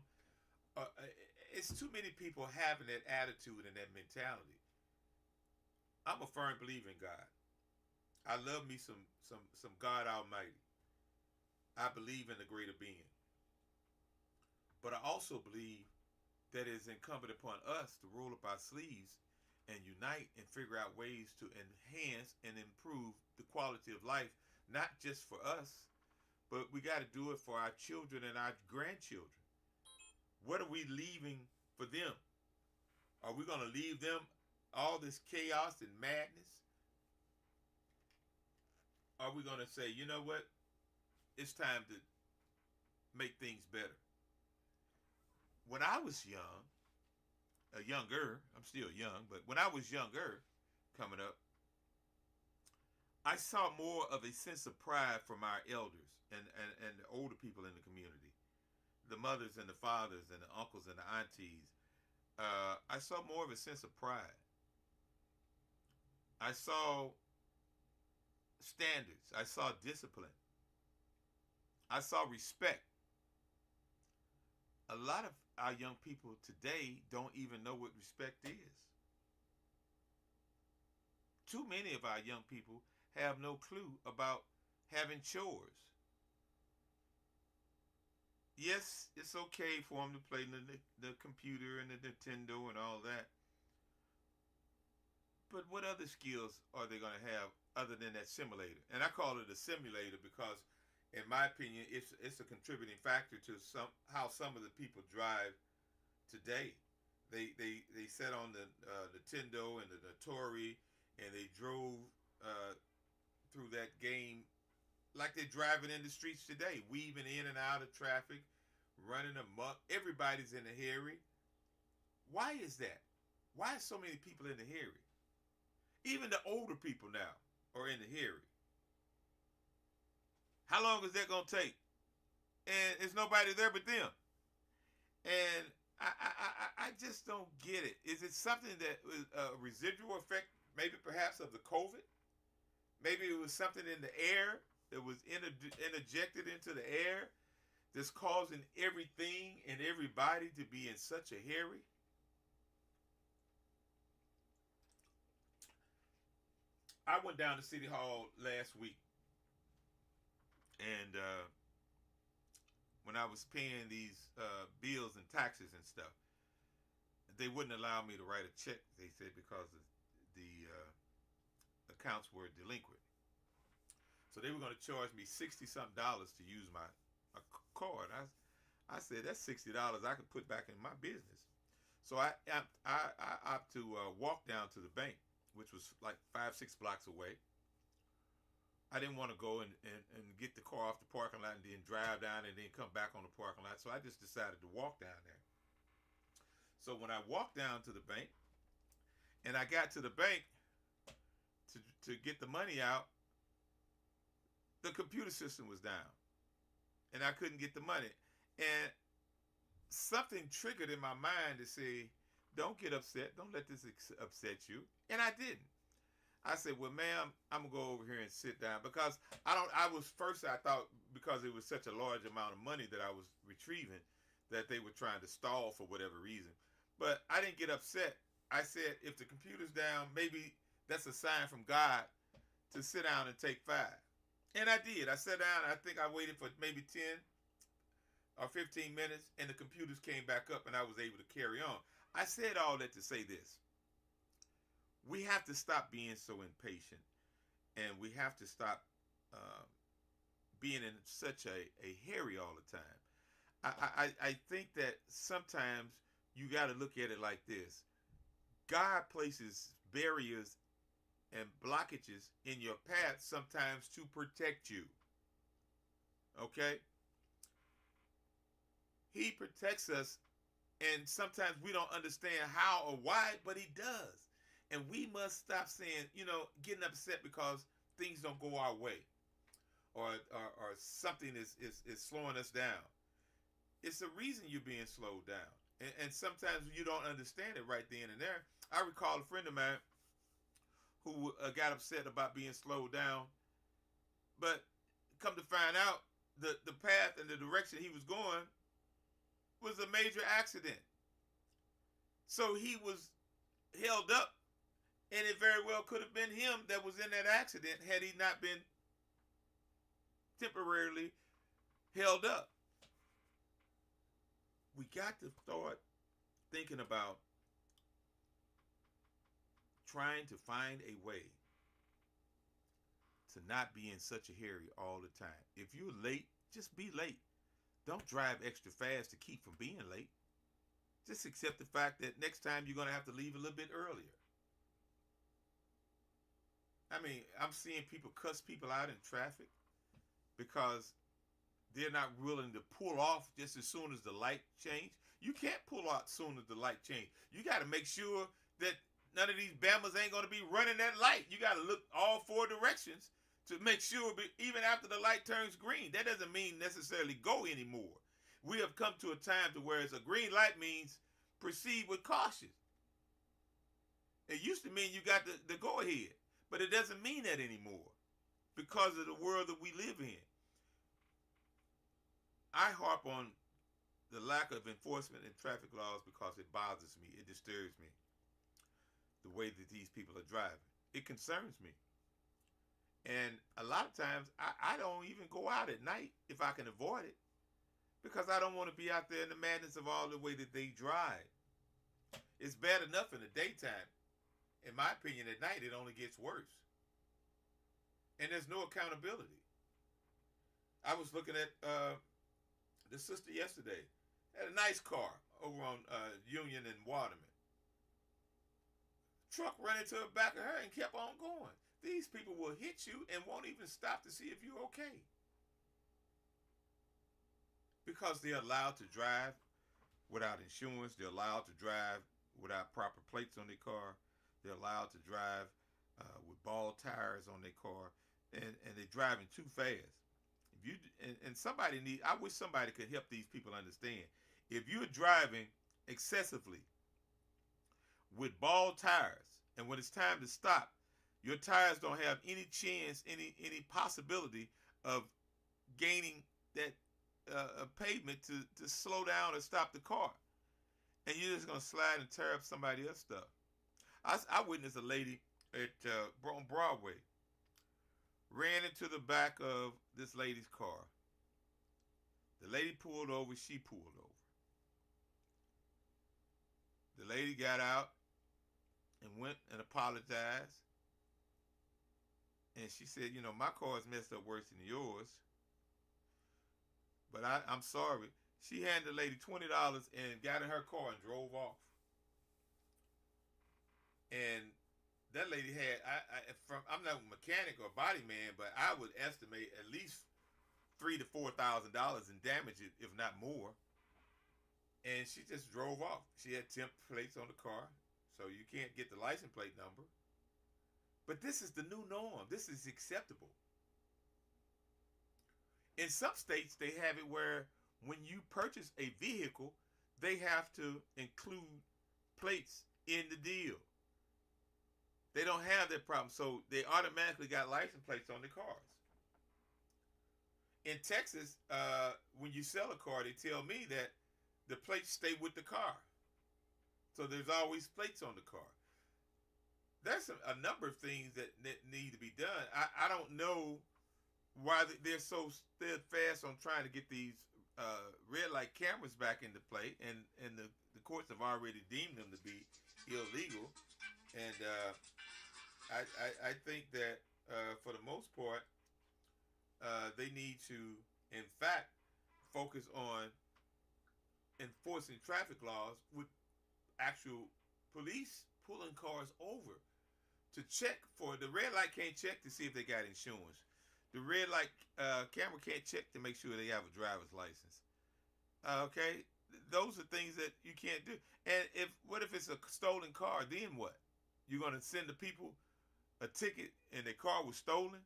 It's too many people having that attitude and that mentality. I'm a firm believer in God. I love me some God Almighty. I believe in the greater being. But I also believe that it's incumbent upon us to roll up our sleeves and unite and figure out ways to enhance and improve the quality of life, not just for us, but we got to do it for our children and our grandchildren. What are we leaving for them? Are we going to leave them all this chaos and madness? Are we going to say, you know what? It's time to make things better. When I was young, I'm still young, but when I was younger, coming up, I saw more of a sense of pride from our elders and the older people in the community, the mothers and the fathers and the uncles and the aunties. I saw more of a sense of pride. I saw standards. I saw discipline. I saw respect. A lot of our young people today don't even know what respect is. Too many of our young people have no clue about having chores. Yes, it's okay for them to play the computer and the Nintendo and all that. But what other skills are they going to have other than that simulator? And I call it a simulator because, in my opinion, it's a contributing factor to how some of the people drive today. They sat on the Nintendo and the Atari, and they drove through that game like they're driving in the streets today, weaving in and out of traffic, running amok. Everybody's in a hurry. Why is that? Why are so many people in a hurry? Even the older people now are in a hurry. How long is that going to take? And there's nobody there but them. And I just don't get it. Is it something that was a residual effect, maybe perhaps of the COVID? Maybe it was something in the air that was interjected into the air that's causing everything and everybody to be in such a hurry? I went down to City Hall last week, and when I was paying these bills and taxes and stuff, they wouldn't allow me to write a check, they said, because the accounts were delinquent. So they were going to charge me $60-something to use my card. I said, that's $60 I could put back in my business. So I opt to walk down to the bank, which was like 5-6 blocks away. I didn't want to go and get the car off the parking lot and then drive down and then come back on the parking lot. So I just decided to walk down there. So when I walked down to the bank and I got to the bank to get the money out, the computer system was down, and I couldn't get the money. And something triggered in my mind to say, don't get upset. Don't let this upset you. And I didn't. I said, well, ma'am, I'm going to go over here and sit down, because I thought because it was such a large amount of money that I was retrieving that they were trying to stall for whatever reason. But I didn't get upset. I said, if the computer's down, maybe that's a sign from God to sit down and take 5. And I did. I sat down. I think I waited for maybe 10 or 15 minutes, and the computers came back up, and I was able to carry on. I said all that to say this. We have to stop being so impatient, and we have to stop being in such a hurry all the time. I think that sometimes you got to look at it like this. God places barriers and blockages in your path sometimes to protect you. Okay? He protects us, and sometimes we don't understand how or why, but he does. And we must stop saying, getting upset because things don't go our way, or something is slowing us down. It's the reason you're being slowed down. And sometimes you don't understand it right then and there. I recall a friend of mine who got upset about being slowed down, but come to find out, the path and the direction he was going was a major accident. So he was held up, and it very well could have been him that was in that accident had he not been temporarily held up. We got to start thinking about trying to find a way to not be in such a hurry all the time. If you're late, just be late. Don't drive extra fast to keep from being late. Just accept the fact that next time you're going to have to leave a little bit earlier. I mean, I'm seeing people cuss people out in traffic because they're not willing to pull off just as soon as the light change. You can't pull out as soon as the light change. You got to make sure that none of these Bammers ain't going to be running that light. You got to look all 4 directions to make sure, even after the light turns green. That doesn't mean necessarily go anymore. We have come to a time to where a green light means proceed with caution. It used to mean you got the go ahead, but it doesn't mean that anymore because of the world that we live in. I harp on the lack of enforcement in traffic laws because it bothers me. It disturbs me. The way that these people are driving. It concerns me. And a lot of times, I don't even go out at night if I can avoid it, because I don't want to be out there in the madness of all the way that they drive. It's bad enough in the daytime. In my opinion, at night, it only gets worse. And there's no accountability. I was looking at the sister yesterday. Had a nice car over on Union and Waterman. Truck ran into the back of her and kept on going. These people will hit you and won't even stop to see if you're okay. Because they're allowed to drive without insurance. They're allowed to drive without proper plates on their car. They're allowed to drive with ball tires on their car. And they're driving too fast. If you and somebody I wish somebody could help these people understand. If you're driving excessively with ball tires, and when it's time to stop, your tires don't have any chance, any possibility of gaining that pavement to slow down or stop the car. And you're just going to slide and tear up somebody else's stuff. I witnessed a lady on Broadway ran into the back of this lady's car. The lady pulled over, she pulled over. The lady got out and went and apologized. And she said, my car is messed up worse than yours. But I'm sorry. She handed the lady $20 and got in her car and drove off. And that lady had, I'm not a mechanic or body man, but I would estimate at least $3,000 to $4,000 in damage, if not more. And she just drove off. She had temp plates on the car, so you can't get the license plate number. But this is the new norm. This is acceptable. In some states, they have it where when you purchase a vehicle, they have to include plates in the deal. They don't have that problem, so they automatically got license plates on the cars. In Texas, when you sell a car, they tell me that the plates stay with the car. So there's always plates on the car. There's a number of things that need to be done. I don't know why they're so steadfast on trying to get these red light cameras back into play, and the courts have already deemed them to be illegal. And I think that for the most part, they need to, in fact, focus on enforcing traffic laws with actual police pulling cars over to check for the red light. Can't check to see if they got insurance. The red light camera can't check to make sure they have a driver's license. Okay, those are things that you can't do. And what if it's a stolen car? Then what? You're gonna send the people a ticket and their car was stolen?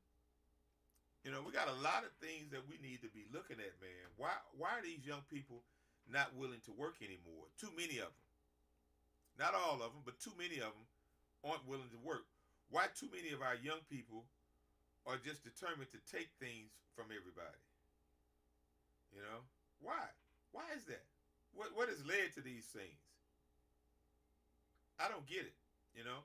You know, we got a lot of things that we need to be looking at, man. Why are these young people not willing to work anymore? Too many of them. Not all of them, but too many of them aren't willing to work. Why too many of our young people are just determined to take things from everybody? You know? Why? Why is that? What has led to these things? I don't get it, you know?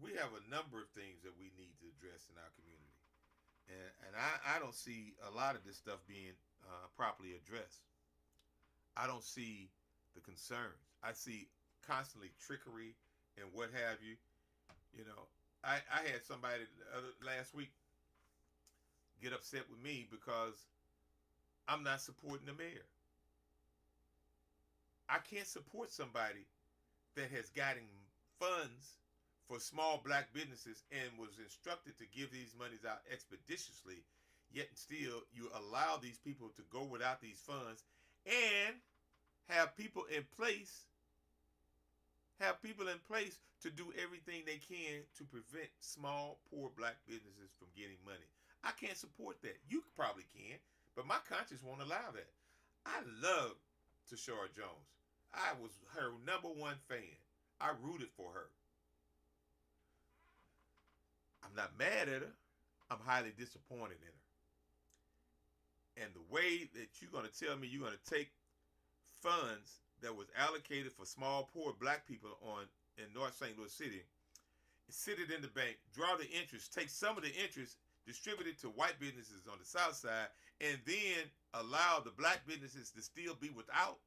We have a number of things that we need to address in our community. And I don't see a lot of this stuff being properly addressed. I don't see the concerns. I see constantly trickery and what have you. You know, I had somebody last week get upset with me because I'm not supporting the mayor. I can't support somebody that has gotten funds for small black businesses and was instructed to give these monies out expeditiously, yet still you allow these people to go without these funds and have people in place to do everything they can to prevent small, poor black businesses from getting money. I can't support that. You probably can, but my conscience won't allow that. I love Tashara Jones. I was her #1 fan. I rooted for her. I'm not mad at her. I'm highly disappointed in her. And the way that you're going to tell me you're going to take funds that was allocated for small, poor black people in North St. Louis City, sit it in the bank, draw the interest, take some of the interest, distribute it to white businesses on the south side, and then allow the black businesses to still be without.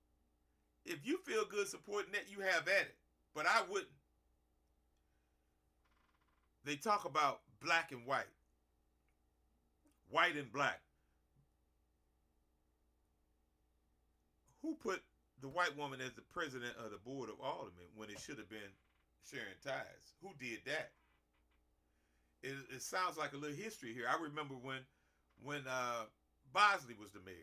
If you feel good supporting that, you have at it. But I wouldn't. They talk about black and white. White and black. Who put the white woman as the president of the board of aldermen when it should have been Sharon Ties? Who did that? It sounds like a little history here. I remember when Bosley was the mayor.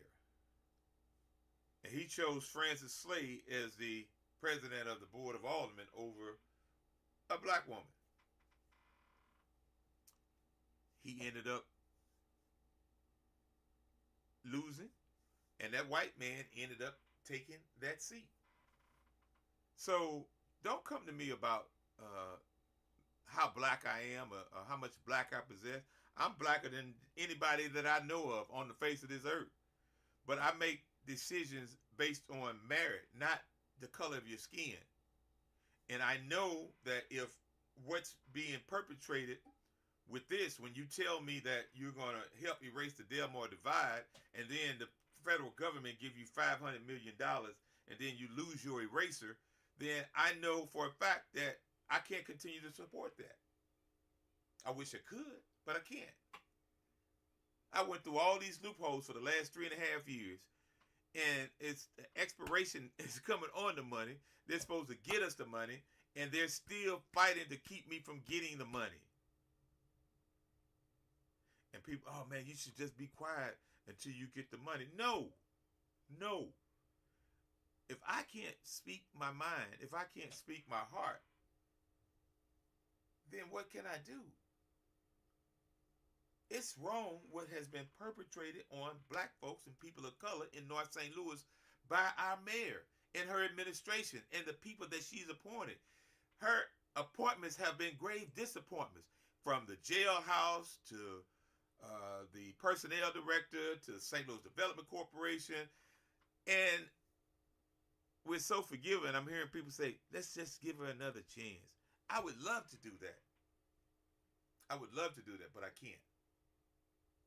And he chose Francis Slade as the president of the board of aldermen over a black woman. He ended up losing, and that white man ended up taking that seat. So don't come to me about how black I am or how much black I possess. I'm blacker than anybody that I know of on the face of this earth. But I make decisions based on merit, not the color of your skin. And I know that if what's being perpetrated with this, when you tell me that you're going to help erase the Delmore divide, and then the federal government give you $500 million, and then you lose your eraser, then I know for a fact that I can't continue to support that. I wish I could, but I can't. I went through all these loopholes for the last 3.5 years, and it's expiration is coming on the money. They're supposed to get us the money, and they're still fighting to keep me from getting the money. And people, oh man, you should just be quiet until you get the money. No. If I can't speak my mind, if I can't speak my heart, then what can I do? It's wrong what has been perpetrated on black folks and people of color in North St. Louis by our mayor and her administration and the people that she's appointed. Her appointments have been grave disappointments, from the jailhouse to the personnel director to St. Louis Development Corporation. And we're so forgiving. I'm hearing people say, let's just give her another chance. I would love to do that. I would love to do that, but I can't.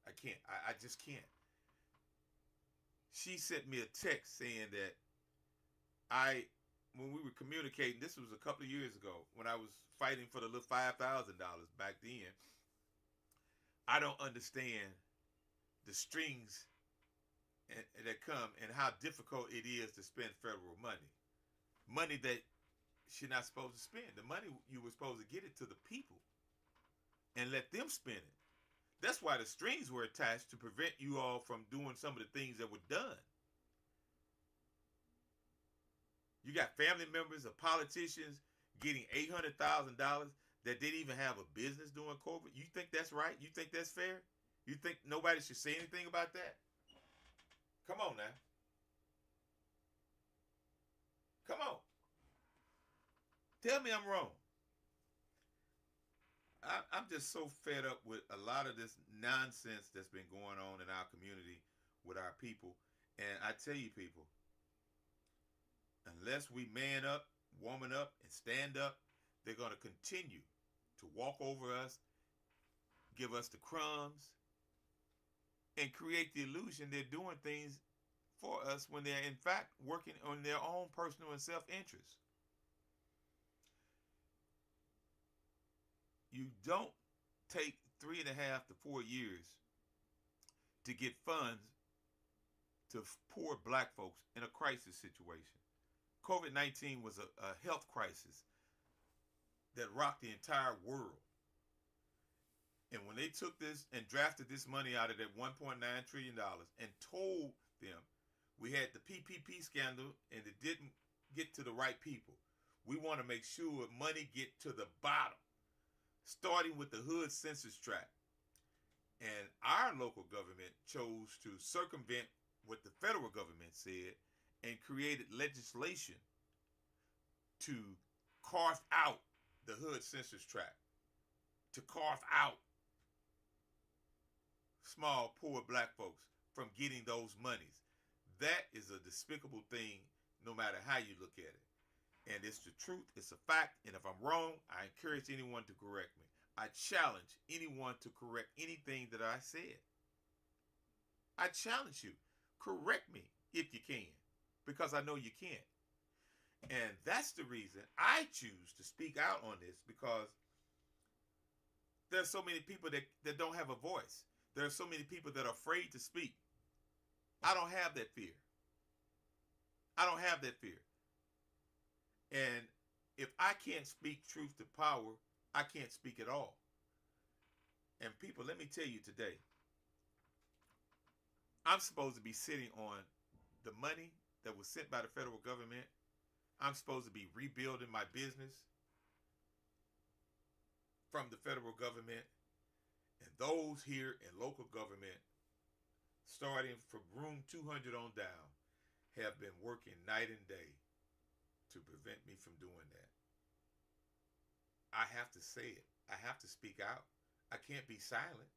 I can't. I just can't. She sent me a text saying that when we were communicating, this was a couple of years ago, when I was fighting for the little $5,000 back then, I don't understand the strings that come and how difficult it is to spend federal money. Money that you're not supposed to spend. The money you were supposed to get it to the people and let them spend it. That's why the strings were attached, to prevent you all from doing some of the things that were done. You got family members of politicians getting $800,000 that didn't even have a business doing COVID. You think that's right? You think that's fair? You think nobody should say anything about that? Come on now. Come on. Tell me I'm wrong. I'm just so fed up with a lot of this nonsense that's been going on in our community with our people. And I tell you, people, unless we man up, woman up, and stand up, they're going to continue to walk over us, give us the crumbs, and create the illusion they're doing things for us when they're in fact working on their own personal and self-interest. You don't take 3.5 to 4 years to get funds to poor black folks in a crisis situation. COVID-19 was a health crisis that rocked the entire world. And when they took this and drafted this money out of that $1.9 trillion and told them we had the PPP scandal and it didn't get to the right people, we want to make sure money get to the bottom, starting with the hood census tract. And our local government chose to circumvent what the federal government said and created legislation to carve out the hood census tract, to carve out small, poor black folks from getting those monies. That is a despicable thing, no matter how you look at it. And it's the truth, it's a fact, and if I'm wrong, I encourage anyone to correct me. I challenge anyone to correct anything that I said. I challenge you. Correct me if you can, because I know you can't. And that's the reason I choose to speak out on this, because there's so many people that don't have a voice. There are so many people that are afraid to speak. I don't have that fear. I don't have that fear. And if I can't speak truth to power, I can't speak at all. And people, let me tell you today, I'm supposed to be sitting on the money that was sent by the federal government. I'm supposed to be rebuilding my business from the federal government. And those here in local government, starting from room 200 on down, have been working night and day to prevent me from doing that. I have to say it. I have to speak out. I can't be silent.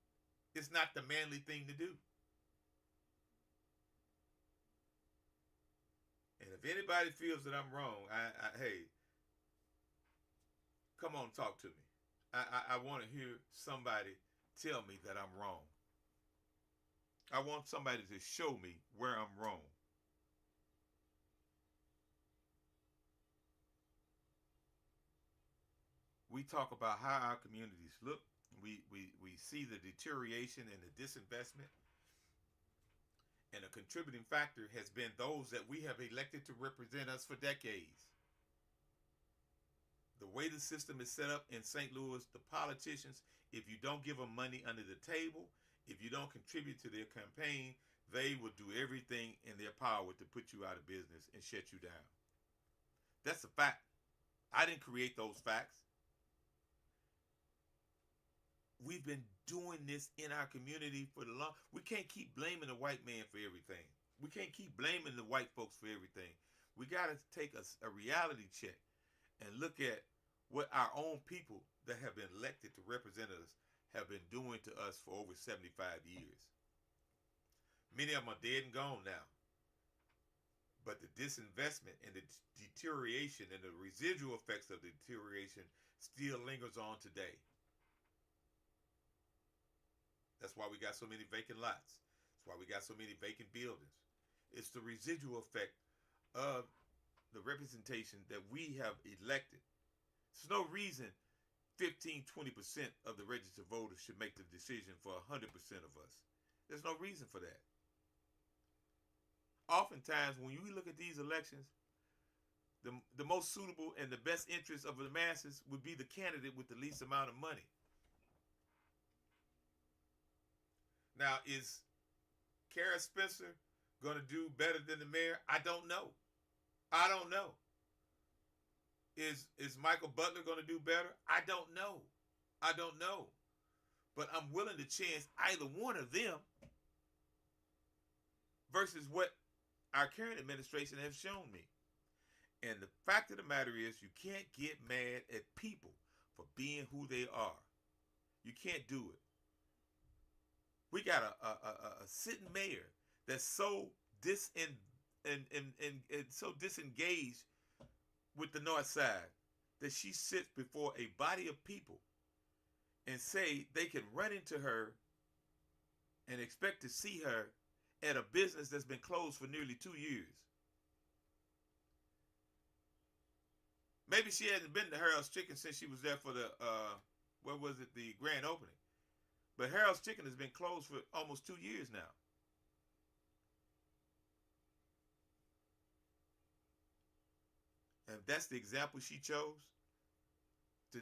It's not the manly thing to do. And if anybody feels that I'm wrong, hey, come on, talk to me. I want to hear somebody tell me that I'm wrong. I want somebody to show me where I'm wrong. We talk about how our communities look. We see the deterioration and the disinvestment. And a contributing factor has been those that we have elected to represent us for decades. The way the system is set up in St. Louis, the politicians, if you don't give them money under the table, if you don't contribute to their campaign, they will do everything in their power to put you out of business and shut you down. That's a fact. I didn't create those facts. We've been doing this in our community for the long. We can't keep blaming the white man for everything. We can't keep blaming the white folks for everything. We got to take a reality check and look at what our own people that have been elected to represent us have been doing to us for over 75 years. Many of them are dead and gone now. But the disinvestment and the deterioration and the residual effects of the deterioration still lingers on today. That's why we got so many vacant lots. That's why we got so many vacant buildings. It's the residual effect of the representation that we have elected. There's no reason 15-20% of the registered voters should make the decision for 100% of us. There's no reason for that. Oftentimes, when you look at these elections, the most suitable and the best interest of the masses would be the candidate with the least amount of money. Now, is Kara Spencer going to do better than the mayor? I don't know. I don't know. Is Michael Butler going to do better? I don't know. I don't know. But I'm willing to chance either one of them versus what our current administration has shown me. And the fact of the matter is, you can't get mad at people for being who they are. You can't do it. We got a sitting mayor that's so so disengaged with the North Side that she sits before a body of people and say they can run into her and expect to see her at a business that's been closed for nearly 2 years. Maybe she hasn't been to Harold's Chicken since she was there for the, the grand opening. But Harold's Chicken has been closed for almost 2 years now. And that's the example she chose to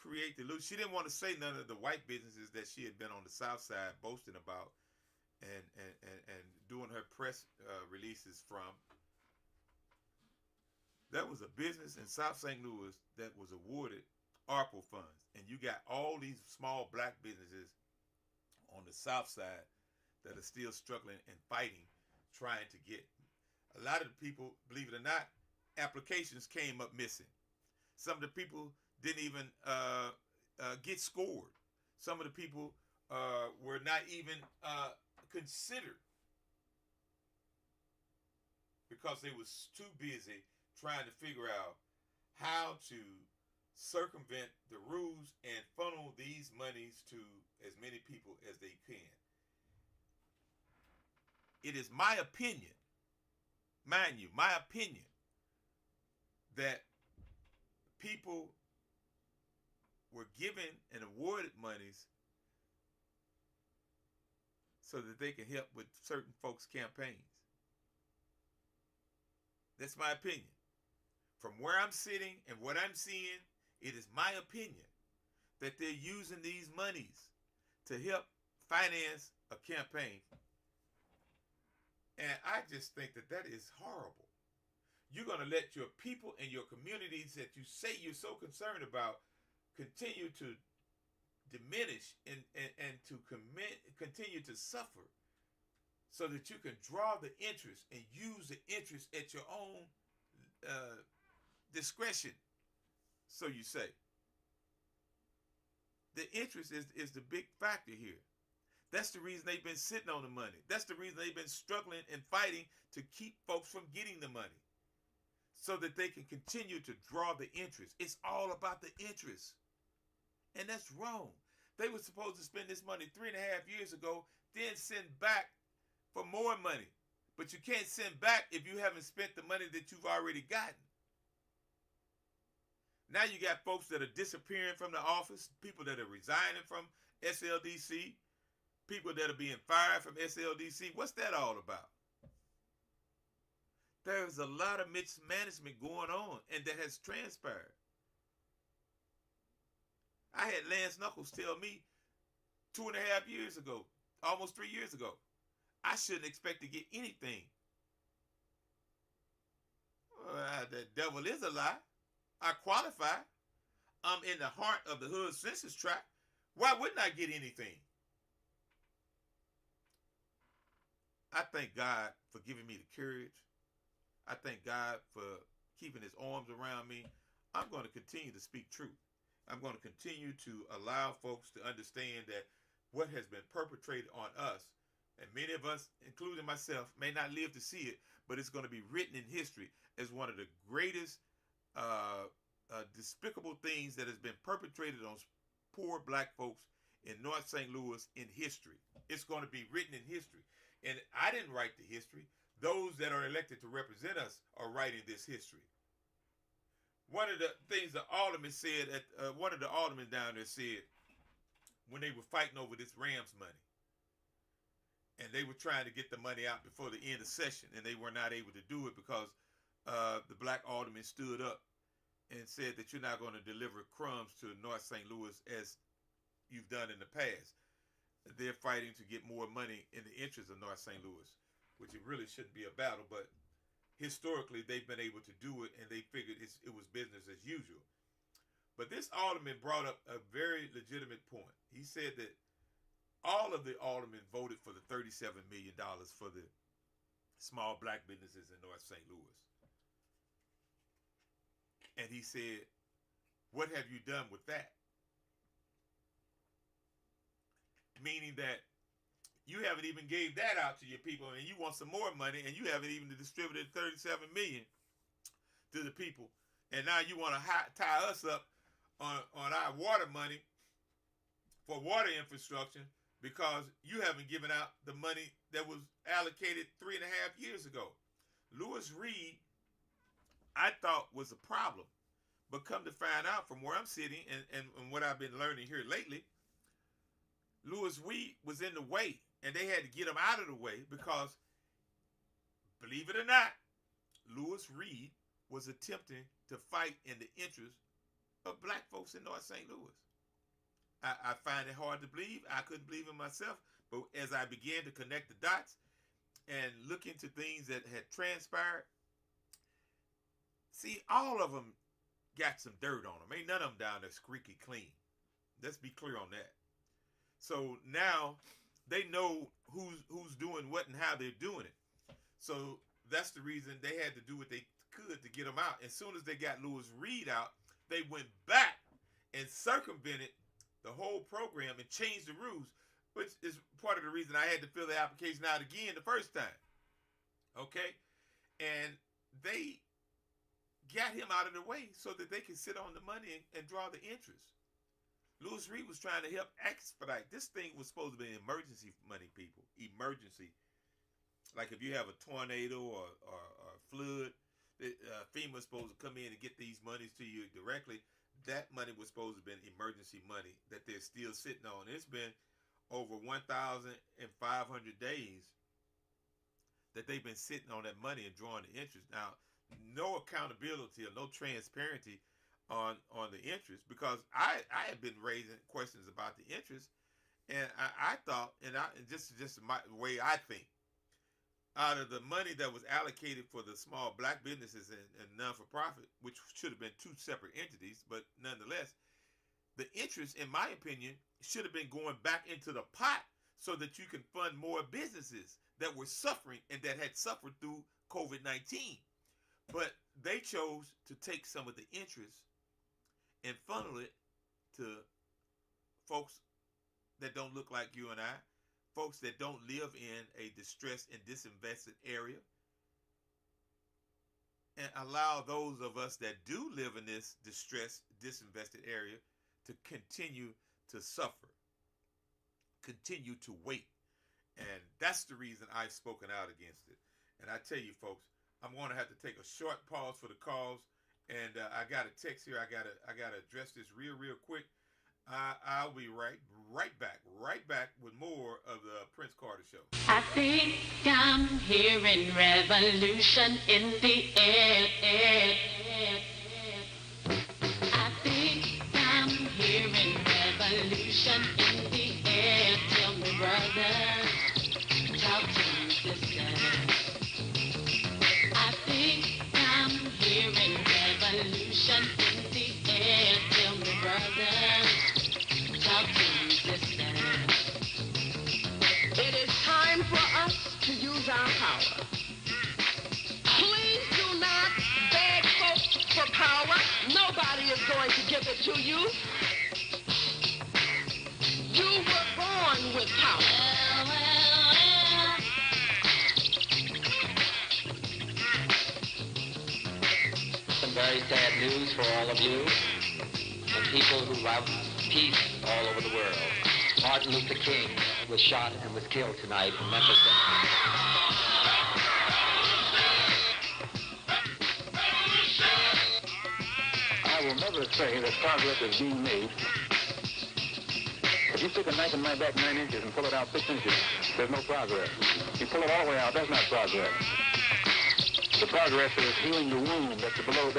create the illusion. She didn't want to say none of the white businesses that she had been on the South Side boasting about and doing her press releases from. That was a business in South St. Louis that was awarded ARPA funds. And you got all these small black businesses on the South Side that are still struggling and fighting, trying to get. A lot of the people, believe it or not, applications came up missing. Some of the people didn't even get scored. Some of the people were not even considered because they was too busy trying to figure out how to circumvent the rules and funnel these monies to as many people as they can. It is my opinion, mind you, my opinion, that people were given and awarded monies so that they can help with certain folks' campaigns. That's my opinion. From where I'm sitting and what I'm seeing, it is my opinion that they're using these monies to help finance a campaign. And I just think that that is horrible. You're going to let your people and your communities that you say you're so concerned about continue to diminish and to continue to suffer so that you can draw the interest and use the interest at your own discretion, so you say. The interest is the big factor here. That's the reason they've been sitting on the money. That's the reason they've been struggling and fighting to keep folks from getting the money so that they can continue to draw the interest. It's all about the interest. And that's wrong. They were supposed to spend this money 3.5 years ago, then send back for more money. But you can't send back if you haven't spent the money that you've already gotten. Now you got folks that are disappearing from the office, people that are resigning from SLDC, people that are being fired from SLDC. What's that all about? There's a lot of mismanagement going on, and that has transpired. I had Lance Knuckles tell me 2.5 years ago, almost 3 years ago, I shouldn't expect to get anything. Well, the devil is a lie. I qualify. I'm in the heart of the hood census tract, Why wouldn't I get anything? I thank God for giving me the courage. I thank God for keeping his arms around me. I'm going to continue to speak truth. I'm going to continue to allow folks to understand that what has been perpetrated on us, and many of us, including myself, may not live to see it, but it's going to be written in history as one of the greatest despicable things that has been perpetrated on poor black folks in North St. Louis in history. It's going to be written in history. And I didn't write the history. Those that are elected to represent us are writing this history. One of the things the alderman said, one of the aldermen down there said, when they were fighting over this Rams money, and they were trying to get the money out before the end of session, and they were not able to do it because the black alderman stood up and said that you're not going to deliver crumbs to North St. Louis as you've done in the past. They're fighting to get more money in the interest of North St. Louis, which it really shouldn't be a battle, but historically they've been able to do it, and they figured it was business as usual. But this alderman brought up a very legitimate point. He said that all of the aldermen voted for the $37 million for the small black businesses in North St. Louis. And he said, what have you done with that? Meaning that you haven't even gave that out to your people, and you want some more money, and you haven't even distributed $37 million to the people. And now you want to tie us up on our water money for water infrastructure because you haven't given out the money that was allocated 3.5 years ago. Lewis Reed, I thought, was a problem. But come to find out from where I'm sitting and what I've been learning here lately, Lewis Reed was in the way, and they had to get him out of the way because, believe it or not, Lewis Reed was attempting to fight in the interest of black folks in North St. Louis. I find it hard to believe. I couldn't believe it myself, but as I began to connect the dots and look into things that had transpired, see, all of them got some dirt on them. Ain't none of them down there squeaky clean. Let's be clear on that. So now they know who's doing what and how they're doing it. So that's the reason they had to do what they could to get them out. As soon as they got Lewis Reed out, they went back and circumvented the whole program and changed the rules, which is part of the reason I had to fill the application out again the first time. Okay? And they got him out of the way so that they could sit on the money and draw the interest. Lewis Reed was trying to help expedite. This thing was supposed to be emergency money, people. Emergency. Like if you have a tornado or flood, FEMA was supposed to come in and get these monies to you directly. That money was supposed to have been emergency money that they're still sitting on. It's been over 1,500 days that they've been sitting on that money and drawing the interest. Now, no accountability or no transparency on the interest, because I had been raising questions about the interest, and I thought, and just my way I think, out of the money that was allocated for the small black businesses and non-for-profit, which should have been two separate entities, but nonetheless, the interest, in my opinion, should have been going back into the pot so that you can fund more businesses that were suffering and that had suffered through COVID-19. But they chose to take some of the interest and funnel it to folks that don't look like you and I, folks that don't live in a distressed and disinvested area, and allow those of us that do live in this distressed, disinvested area to continue to suffer, continue to wait. And that's the reason I've spoken out against it. And I tell you, folks, I'm going to have to take a short pause for the calls. And I got a text here. I gotta address this real quick. I'll be right back with more of the Prince Carter Show. I think I'm hearing revolution in the air. I think I'm hearing revolution in the air. Tell me, brother, talk to me, sister. I think I'm hearing revolution in the air. Tell me, brother, talk to me. going to give it to you. You were born with power. Some very sad news for all of you and people who love peace all over the world. Martin Luther King was shot and was killed tonight in Memphis. I will never say that progress is being made. If you stick a knife in my back 9 inches and pull it out 6 inches, there's no progress. If you pull it all the way out, that's not progress. The progress is healing the wound that's below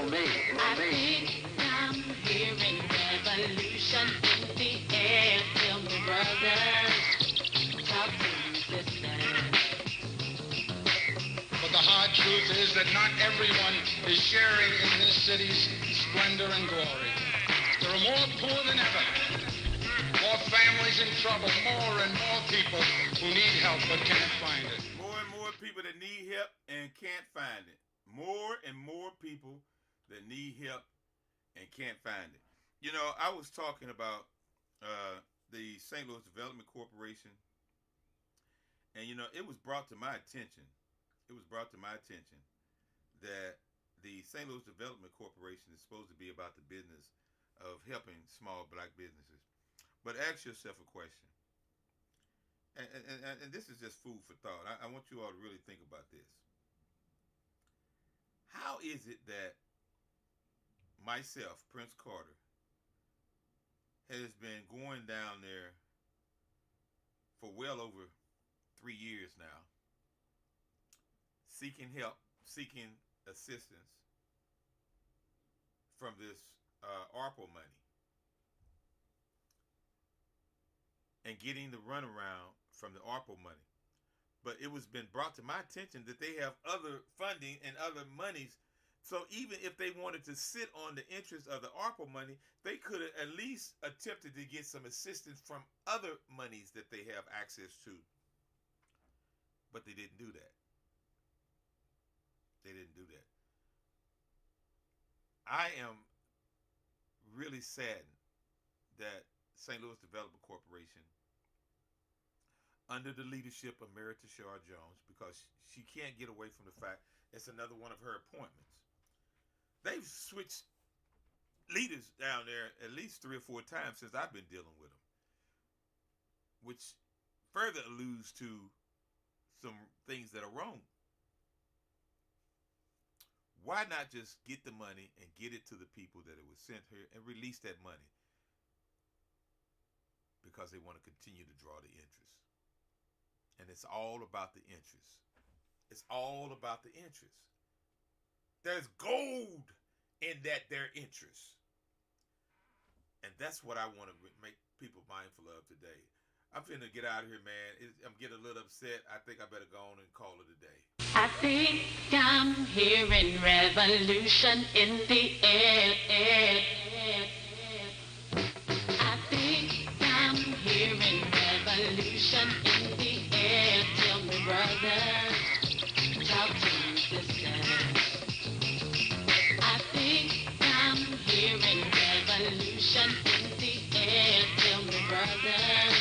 me. I think I'm hearing revolution in the air. Tell me, brothers, talk to me, sisters. But the hard truth is that not everyone is sharing in this city's splendor and glory. There are more poor than ever, more families in trouble, more and more people who need help but can't find it. More and more people that need help and can't find it. More and more people that need help and can't find it. You know, I was talking about the St. Louis Development Corporation, and you know, it was brought to my attention. That the St. Louis Development Corporation is supposed to be about the business of helping small black businesses. But ask yourself a question. And this is just food for thought. I want you all to really think about this. How is it that myself, Prince Carter, has been going down there for well over 3 years now, seeking help, seeking assistance from this ARPA money, and getting the runaround from the ARPA money. But it was been brought to my attention that they have other funding and other monies. So even if they wanted to sit on the interest of the ARPA money, they could have at least attempted to get some assistance from other monies that they have access to. But they didn't do that. I am really saddened that St. Louis Development Corporation, under the leadership of Mary Tashara Jones, because she can't get away from the fact it's another one of her appointments. They've switched leaders down there at least 3 or 4 times since I've been dealing with them, which further alludes to some things that are wrong. Why not just get the money and get it to the people that it was sent here and release that money? Because they want to continue to draw the interest. And it's all about the interest. It's all about the interest. There's gold in their interest. And that's what I want to make people mindful of today. I'm finna get out of here, man. I'm getting a little upset. I think I better go on and call it a day. I think I'm hearing revolution in the air. I think I'm hearing revolution in the air. Tell me, brothers, talk to me, sisters. I think I'm hearing revolution in the air. Tell me, brothers,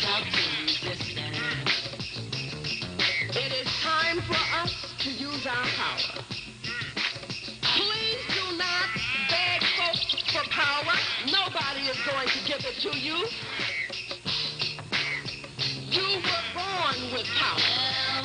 talk to me, sisters. It is time for us to use our power. Please do not beg folks for power. Nobody is going to give it to you. You were born with power.